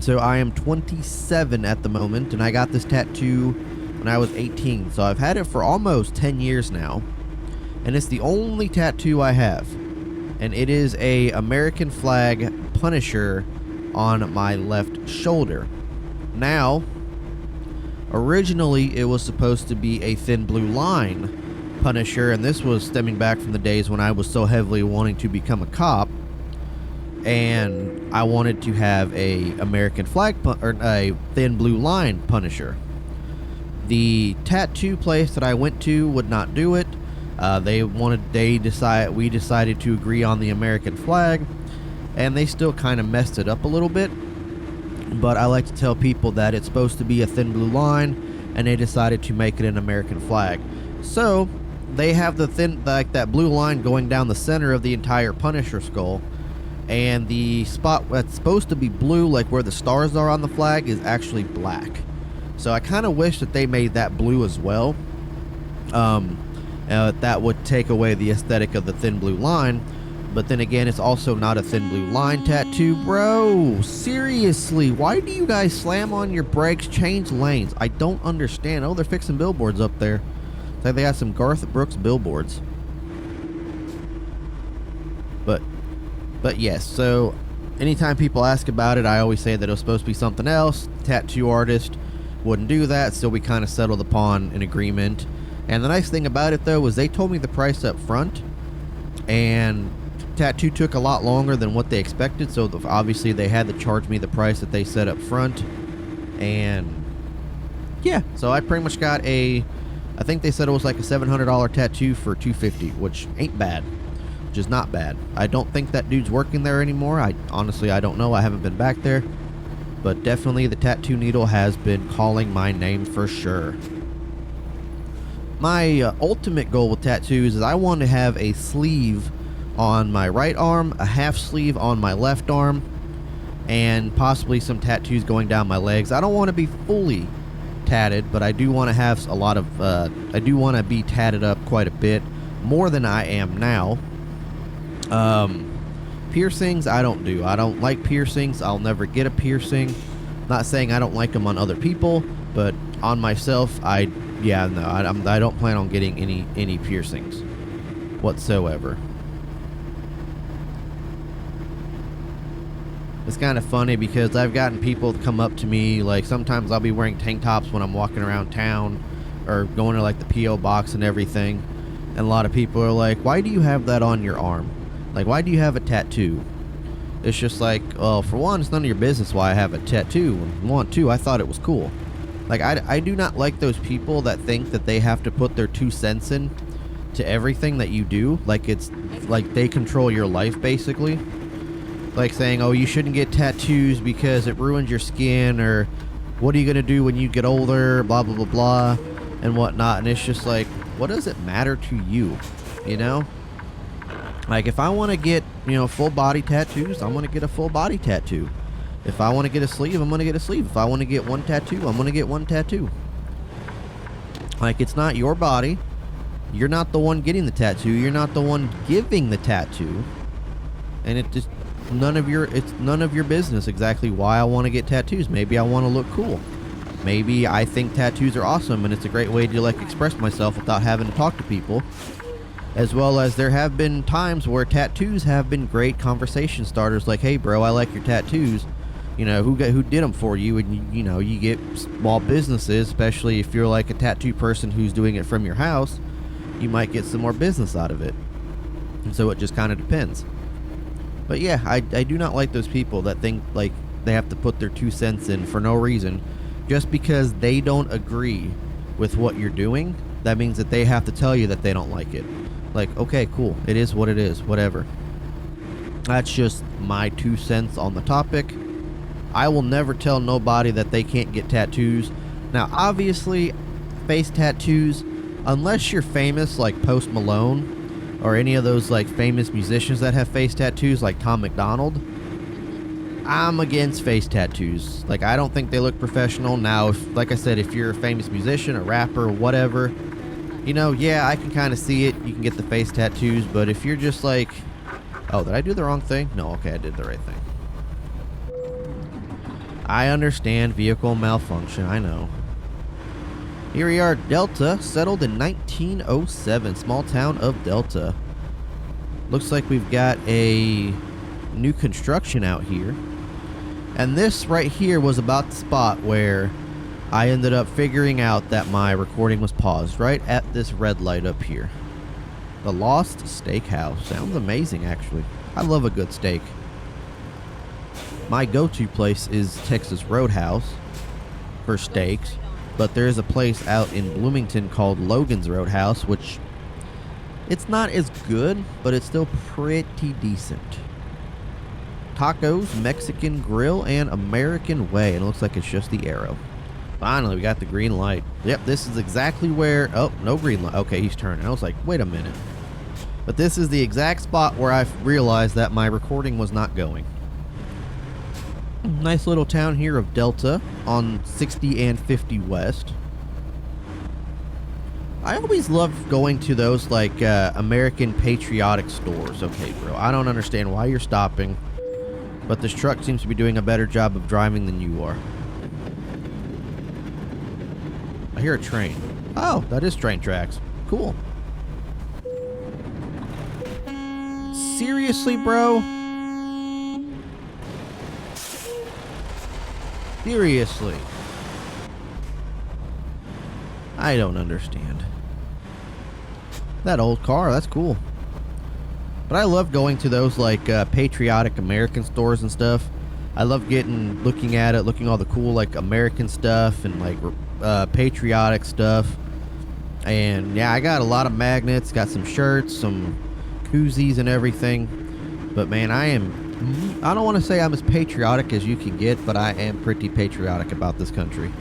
So I am 27 at the moment, and I got this tattoo when I was 18. So I've had it for almost 10 years now. And it's the only tattoo I have. and it is a American flag Punisher on my left shoulder. Now, originally it was supposed to be a thin blue line Punisher, and this was stemming back from the days when I was so heavily wanting to become a cop, and I wanted to have a American flag or a thin blue line Punisher. The tattoo place that I went to would not do it. We decided to agree on the American flag, and they still kind of messed it up a little bit. But I like to tell people that it's supposed to be a thin blue line, and they decided to make it an American flag. So they have the thin, like that blue line going down the center of the entire Punisher skull, and the spot that's supposed to be blue, like where the stars are on the flag, is actually black. So I kind of wish that they made that blue as well. That would take away the aesthetic of the thin blue line. But then again, it's also not a thin blue line tattoo. Bro, seriously, why do you guys slam on your brakes, change lanes? I don't understand. Oh, they're fixing billboards up there. It's like they got some Garth Brooks billboards. But yes, so anytime people ask about it, I always say that it was supposed to be something else. Tattoo artist wouldn't do that, so we kind of settled upon an agreement. And the nice thing about it, though, was they told me the price up front, and tattoo took a lot longer than what they expected, so obviously they had to charge me the price that they said up front. And yeah, so I pretty much got I think they said it was like a $700 tattoo for $250, which ain't bad, which is not bad. I don't think that dude's working there anymore. I don't know. I haven't been back there, but definitely the tattoo needle has been calling my name for sure. My ultimate goal with tattoos is I want to have a sleeve on my right arm, a half sleeve on my left arm, and possibly some tattoos going down my legs. I don't want to be fully tatted, but I do want to have a lot of I do want to be tatted up quite a bit, more than I am now. Piercings I don't do. I don't like piercings. I'll never get a piercing. Not saying I don't like them on other people, but on myself, I don't plan on getting any piercings whatsoever. It's kind of funny because I've gotten people come up to me, like sometimes I'll be wearing tank tops when I'm walking around town or going to like the P.O. box and everything, and a lot of people are like, why do you have that on your arm? Like, why do you have a tattoo? It's just like, well, for one, it's none of your business why I have a tattoo. And two, I thought it was cool. Like, I do not like those people that think that they have to put their 2 cents in to everything that you do. Like, it's like they control your life, basically. Like saying, oh, you shouldn't get tattoos because it ruins your skin, or what are you going to do when you get older, blah, blah, blah, blah, and whatnot. And it's just like, what does it matter to you, you know? Like, if I want to get, full body tattoos, I'm going to get a full body tattoo. If I want to get a sleeve, I'm going to get a sleeve. If I want to get one tattoo, I'm going to get one tattoo. Like, it's not your body. You're not the one getting the tattoo. You're not the one giving the tattoo. And it's none of your business exactly why I want to get tattoos. Maybe I want to look cool. Maybe I think tattoos are awesome and it's a great way to like express myself without having to talk to people. As well as there have been times where tattoos have been great conversation starters, like, hey bro, I like your tattoos. Who did them for you? And you get small businesses, especially if you're like a tattoo person who's doing it from your house, you might get some more business out of it. And so it just kind of depends. But yeah, I do not like those people that think like they have to put their 2 cents in for no reason. Just because they don't agree with what you're doing, that means that they have to tell you that they don't like it. Like, okay, cool. It is what it is. Whatever. That's just my 2 cents on the topic. I will never tell nobody that they can't get tattoos. Now, obviously, face tattoos, unless you're famous like Post Malone or any of those like famous musicians that have face tattoos like Tom McDonald, I'm against face tattoos. Like, I don't think they look professional. Now, like I said, if you're a famous musician, a rapper, whatever, yeah, I can kind of see it. You can get the face tattoos, but if you're just like, oh, did I do the wrong thing? No, okay, I did the right thing. I understand vehicle malfunction, I know. Here we are, Delta, settled in 1907, small town of Delta. Looks like we've got a new construction out here. And this right here was about the spot where I ended up figuring out that my recording was paused, right at this red light up here. The Lost Steakhouse. Sounds amazing, actually. I love a good steak. My go-to place is Texas Roadhouse for steaks, but there is a place out in Bloomington called Logan's Roadhouse, which it's not as good, but it's still pretty decent. Tacos, Mexican Grill, and American Way. And it looks like it's just the arrow. Finally, we got the green light. Yep, this is exactly where... Oh, no green light. Okay, he's turning. I was like, wait a minute. But this is the exact spot where I realized that my recording was not going. Nice little town here of Delta on 60 and 50 West. I always love going to those, like, American patriotic stores. Okay, bro, I don't understand why you're stopping. But this truck seems to be doing a better job of driving than you are. I hear a train. Oh, that is train tracks. Cool. Seriously, bro? Seriously? I don't understand. That old car, that's cool. But I love going to those, like, patriotic American stores and stuff. I love looking at it, looking at all the cool, like, American stuff and, like, patriotic stuff. And, yeah, I got a lot of magnets, got some shirts, some koozies and everything. But, man, I don't want to say I'm as patriotic as you can get, but I am pretty patriotic about this country.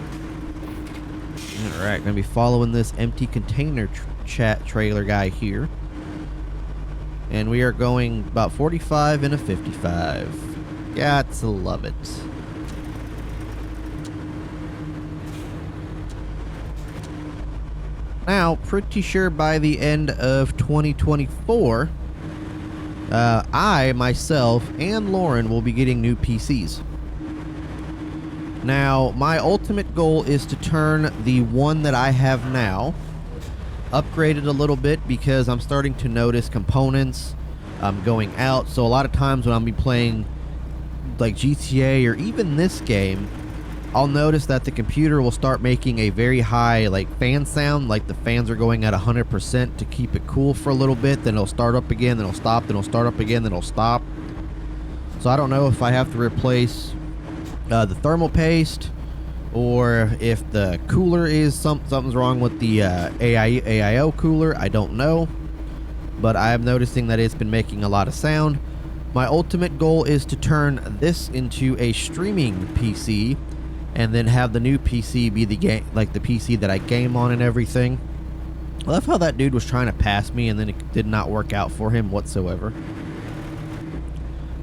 Alright, gonna be following this empty container trailer guy here. And we are going about 45 and a 55. Got to love it. Now, pretty sure by the end of 2024, I, myself, and Lauren will be getting new PCs. Now, my ultimate goal is to turn the one that I have now, upgrade it a little bit, because I'm starting to notice components going out. So a lot of times when I'll be playing like GTA or even this game, I'll notice that the computer will start making a very high like fan sound, like the fans are going at 100% to keep it cool for a little bit, then it'll start up again, then it'll stop, then it'll start up again, then it'll stop. So I don't know if I have to replace the thermal paste, or if the cooler is something's wrong with the AIO cooler. I don't know, but I am noticing that it's been making a lot of sound. My ultimate goal is to turn this into a streaming PC, and then have the new PC be the game, like the PC that I game on and everything. I love how that dude was trying to pass me, and then it did not work out for him whatsoever.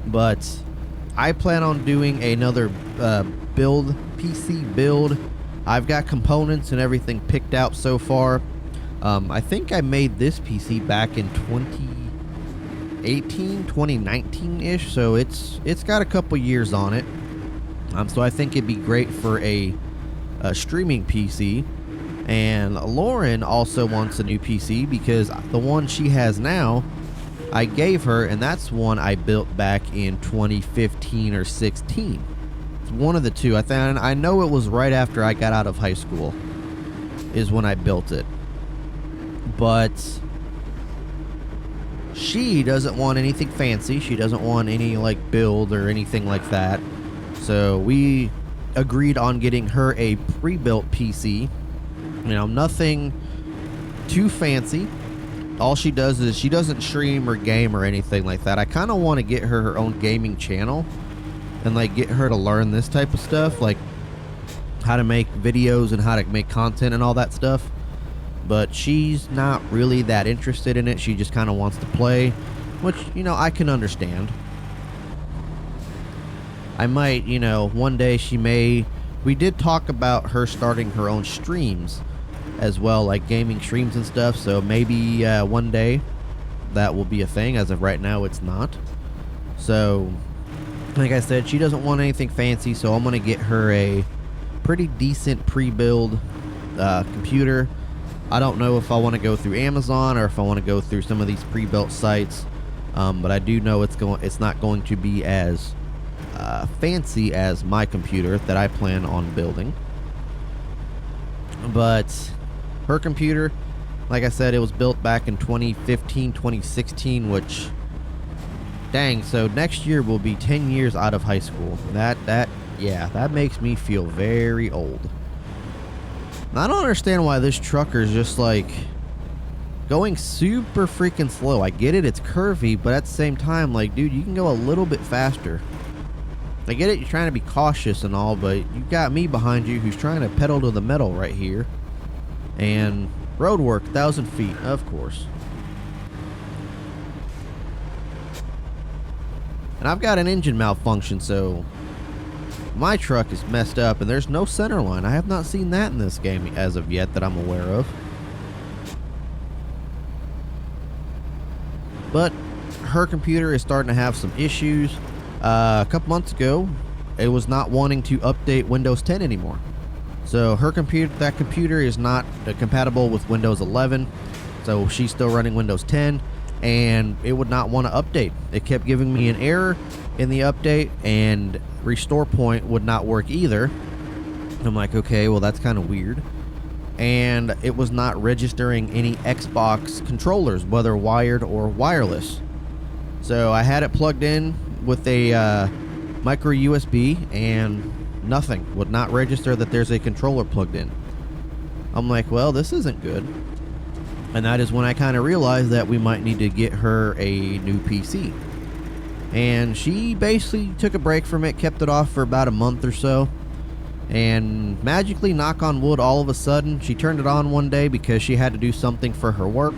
But I plan on doing another PC build. I've got components and everything picked out so far. I think I made this PC back in 2018, 2019-ish, so it's got a couple years on it. So I think it'd be great for a streaming PC. And Lauren also wants a new PC because the one she has now, I gave her, and that's one I built back in 2015 or 16. It's one of the two. I know it was right after I got out of high school is when I built it. But she doesn't want anything fancy. She doesn't want any like build or anything like that. So we agreed on getting her a pre-built PC. You know, nothing too fancy. All she does is she doesn't stream or game or anything like that. I kind of want to get her own gaming channel and like get her to learn this type of stuff, like how to make videos and how to make content and all that stuff. But she's not really that interested in it. She just kind of wants to play, which, you know, I can understand. I might, you know, one day we did talk about her starting her own streams as well, like gaming streams and stuff, so maybe one day that will be a thing. As of right now, it's not. So, like I said, she doesn't want anything fancy, so I'm going to get her a pretty decent pre-build computer. I don't know if I want to go through Amazon or if I want to go through some of these pre-built sites. But I do know it's not going to be as fancy as my computer that I plan on building. But her computer, like I said, it was built back in 2015, 2016, which, dang, so next year will be 10 years out of high school. Yeah, that makes me feel very old. I don't understand why this trucker is just like going super freaking slow. I get it, it's curvy, but at the same time, like, dude, you can go a little bit faster. I get it, you're trying to be cautious and all, but you got me behind you who's trying to pedal to the metal right here. And road work, 1,000 feet, of course. And I've got an engine malfunction, so my truck is messed up, and there's no center line. I have not seen that in this game as of yet that I'm aware of. But her computer is starting to have some issues. A couple months ago, it was not wanting to update Windows 10 anymore. So her computer, that computer is not compatible with Windows 11. So she's still running Windows 10, and it would not want to update. It kept giving me an error in the update, and restore point would not work either. I'm like, okay, well, that's kind of weird. And it was not registering any Xbox controllers, whether wired or wireless. So I had it plugged in with a micro USB, and nothing would not register that there's a controller plugged in. I'm like, well, this isn't good. And that is when I kind of realized that we might need to get her a new PC. And she basically took a break from it, kept it off for about a month or so, and magically, knock on wood, all of a sudden she turned it on one day because she had to do something for her work,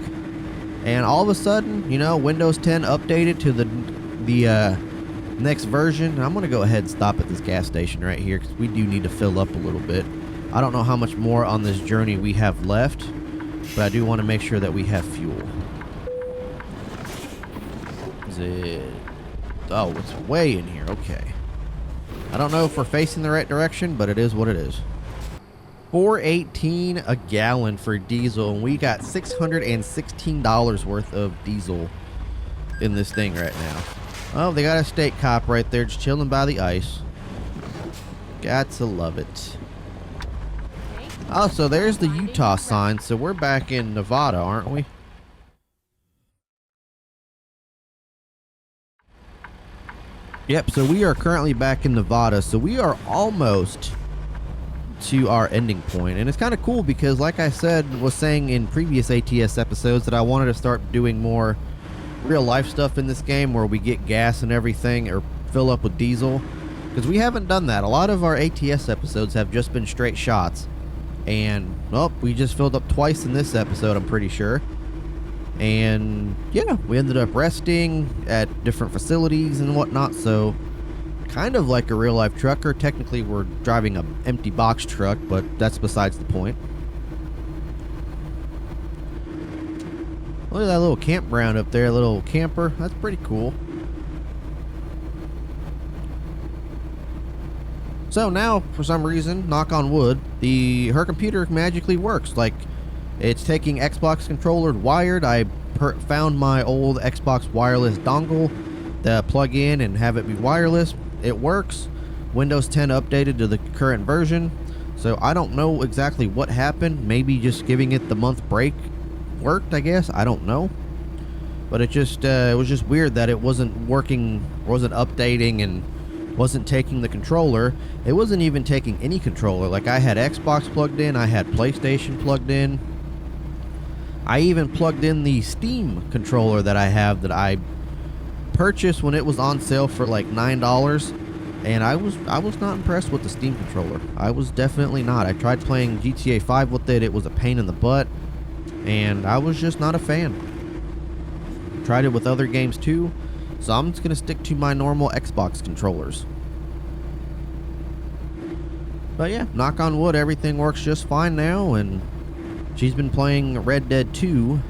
and all of a sudden, you know, Windows 10 updated to the next version. And I'm gonna go ahead and stop at this gas station right here because we do need to fill up a little bit. I don't know how much more on this journey we have left, but I do want to make sure that we have fuel. Is it? Oh, it's way in here. Okay. I don't know if we're facing the right direction, but it is what it is. $4.18 a gallon for diesel, and we got $616 worth of diesel in this thing right now. Oh, they got a state cop right there just chilling by the ice. Got to love it. Oh, so there's the Utah sign, so we're back in Nevada, aren't we? Yep, so we are currently back in Nevada, so we are almost to our ending point. And it's kind of cool because, like I was saying in previous ATS episodes, that I wanted to start doing more real life stuff in this game where we get gas and everything, or fill up with diesel, because we haven't done that. A lot of our ATS episodes have just been straight shots, and well, we just filled up twice in this episode, I'm pretty sure. And yeah, we ended up resting at different facilities and whatnot, so kind of like a real life trucker. Technically we're driving an empty box truck, but that's besides the point. Look at that little campground up there, little camper. That's pretty cool. So now, for some reason, knock on wood, her computer magically works. Like, it's taking Xbox controller wired. I found my old Xbox wireless dongle to plug in and have it be wireless. It works. Windows 10 updated to the current version. So I don't know exactly what happened. Maybe just giving it the month break worked, I guess. I don't know. But it was just weird that it wasn't working, wasn't updating, and wasn't taking the controller. It wasn't even taking any controller. Like, I had Xbox plugged in, I had PlayStation plugged in. I even plugged in the Steam controller that I have, that I purchased when it was on sale for like $9, and I was not impressed with the Steam controller. I was definitely not. I tried playing GTA 5 with it. It was a pain in the butt, and I was just not a fan. Tried it with other games too, so I'm just gonna stick to my normal Xbox controllers. But yeah, knock on wood, everything works just fine now, and she's been playing Red Dead 2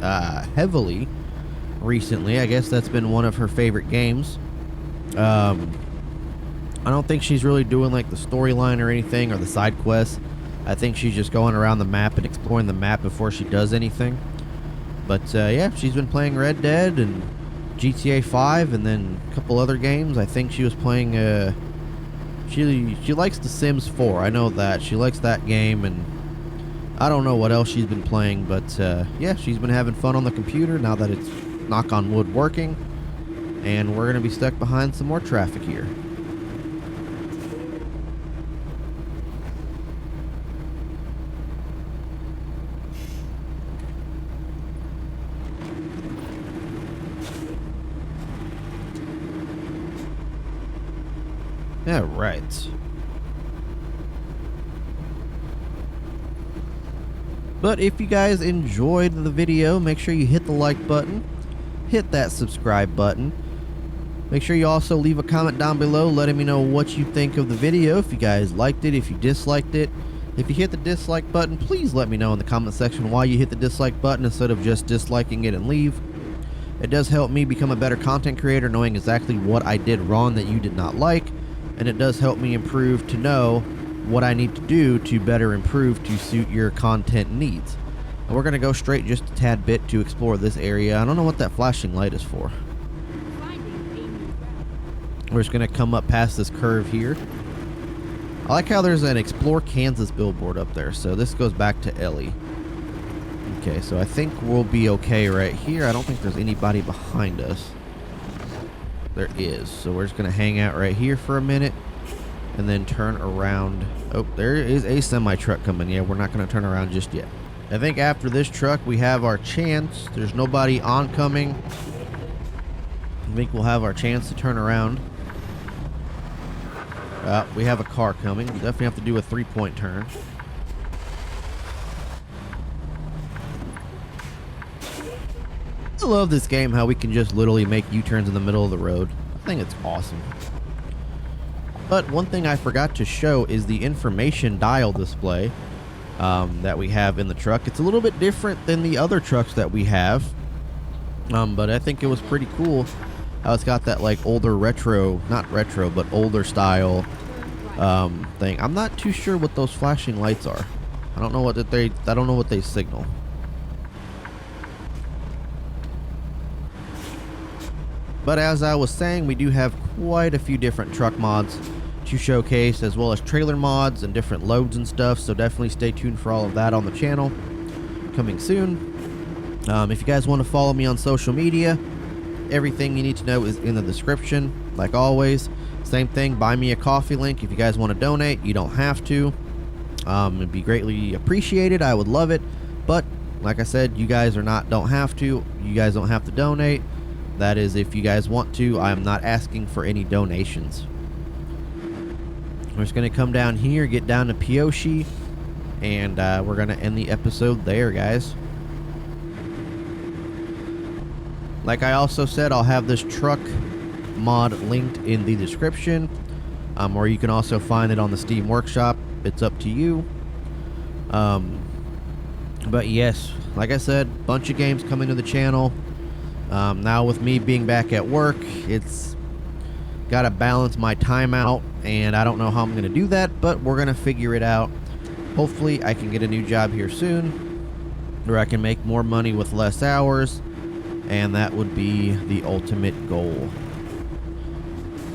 heavily recently. I guess that's been one of her favorite games. I don't think she's really doing like the storyline or anything, or the side quests. I think she's just going around the map and exploring the map before she does anything. But yeah, she's been playing Red Dead, and GTA 5 and then a couple other games. I think she was playing she likes The Sims 4. I know that. She likes that game, and I don't know what else she's been playing, but yeah, she's been having fun on the computer now that it's, knock on wood, working, and we're going to be stuck behind some more traffic here. Yeah, right. But if you guys enjoyed the video, make sure you hit the like button, hit that subscribe button. Make sure you also leave a comment down below letting me know what you think of the video, if you guys liked it, if you disliked it. If you hit the dislike button, please let me know in the comment section why you hit the dislike button instead of just disliking it and leave. It does help me become a better content creator, knowing exactly what I did wrong that you did not like. And it does help me improve to know what I need to do to better improve to suit your content needs. And we're going to go straight just a tad bit to explore this area. I don't know what that flashing light is for. We're just going to come up past this curve here. I like how there's an Explore Kansas billboard up there. So this goes back to Ellie. Okay, so I think we'll be okay right here. I don't think there's anybody behind us. There is, so we're just gonna hang out right here for a minute and then turn around. Oh, there is a semi truck coming. Yeah, we're not gonna turn around just yet. I think after this truck we have our chance. There's nobody oncoming. I think we'll have our chance to turn around. We have a car coming. We definitely have to do a 3-point turn. I love this game, how we can just literally make U-turns in the middle of the road. I think it's awesome. But one thing I forgot to show is the information dial display that we have in the truck. It's a little bit different than the other trucks that we have, but I think it was pretty cool how it's got that like older retro, not retro, but older style thing. I'm not too sure what those flashing lights are. I don't know what they signal. But as I was saying, we do have quite a few different truck mods to showcase, as well as trailer mods and different loads and stuff, so definitely stay tuned for all of that on the channel coming soon. If you guys want to follow me on social media, everything you need to know is in the description. Like always, same thing, buy me a coffee link if you guys want to donate. You don't have to. It'd be greatly appreciated. I would love it. But like I said, you guys don't have to. You guys don't have to donate. That is if you guys want to. I am not asking for any donations. We're just going to come down here, get down to Pioche, and we're going to end the episode there, guys. Like I also said, I'll have this truck mod linked in the description, or you can also find it on the Steam Workshop. It's up to you. But yes, like I said, bunch of games coming to the channel. Now with me being back at work, it's got to balance my time out, and I don't know how I'm going to do that, but we're going to figure it out. Hopefully I can get a new job here soon, where I can make more money with less hours, and that would be the ultimate goal.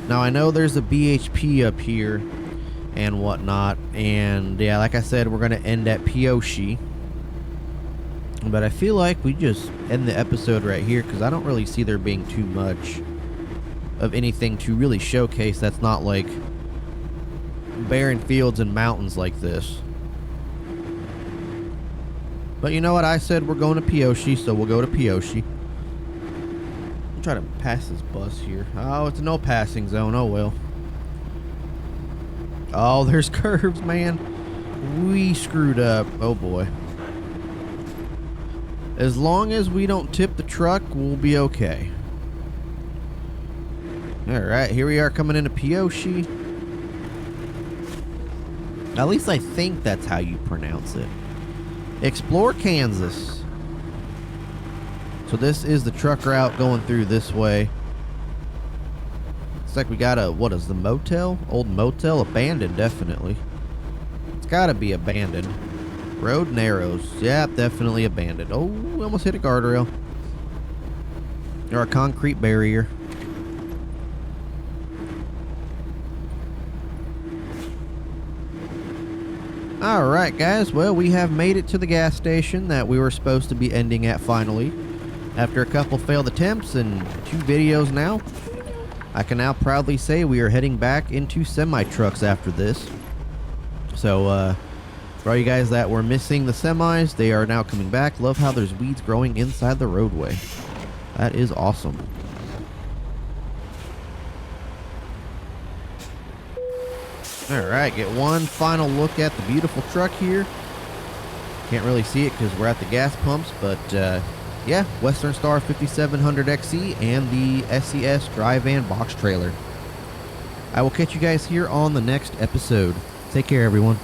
Now I know there's a BHP up here and whatnot, and yeah, like I said, we're going to end at Pioche. But I feel like we just end the episode right here, because I don't really see there being too much of anything to really showcase that's not like barren fields and mountains like this. But you know what? I said we're going to Pioche, so we'll go to Pioche. I'm trying to pass this bus here. Oh, it's a no passing zone. Oh, well. Oh, there's curves, man. We screwed up. Oh, boy. As long as we don't tip the truck, we'll be okay. Alright, here we are coming into Pioche. At least I think that's how you pronounce it. Explore Kansas. So this is the truck route going through this way. Looks like we got a, what is the motel? Old motel? Abandoned, definitely. It's gotta be abandoned. Road narrows. Yeah, definitely abandoned. Oh, we almost hit a guardrail. or a concrete barrier. Alright guys, well, we have made it to the gas station that we were supposed to be ending at finally. After a couple failed attempts and 2 videos now, I can now proudly say we are heading back into semi-trucks after this. So, for all you guys that were missing the semis, they are now coming back. Love how there's weeds growing inside the roadway. That is awesome. Alright, get one final look at the beautiful truck here. Can't really see it because we're at the gas pumps, but yeah, Western Star 5700 XE and the SES dry van box trailer. I will catch you guys here on the next episode. Take care, everyone.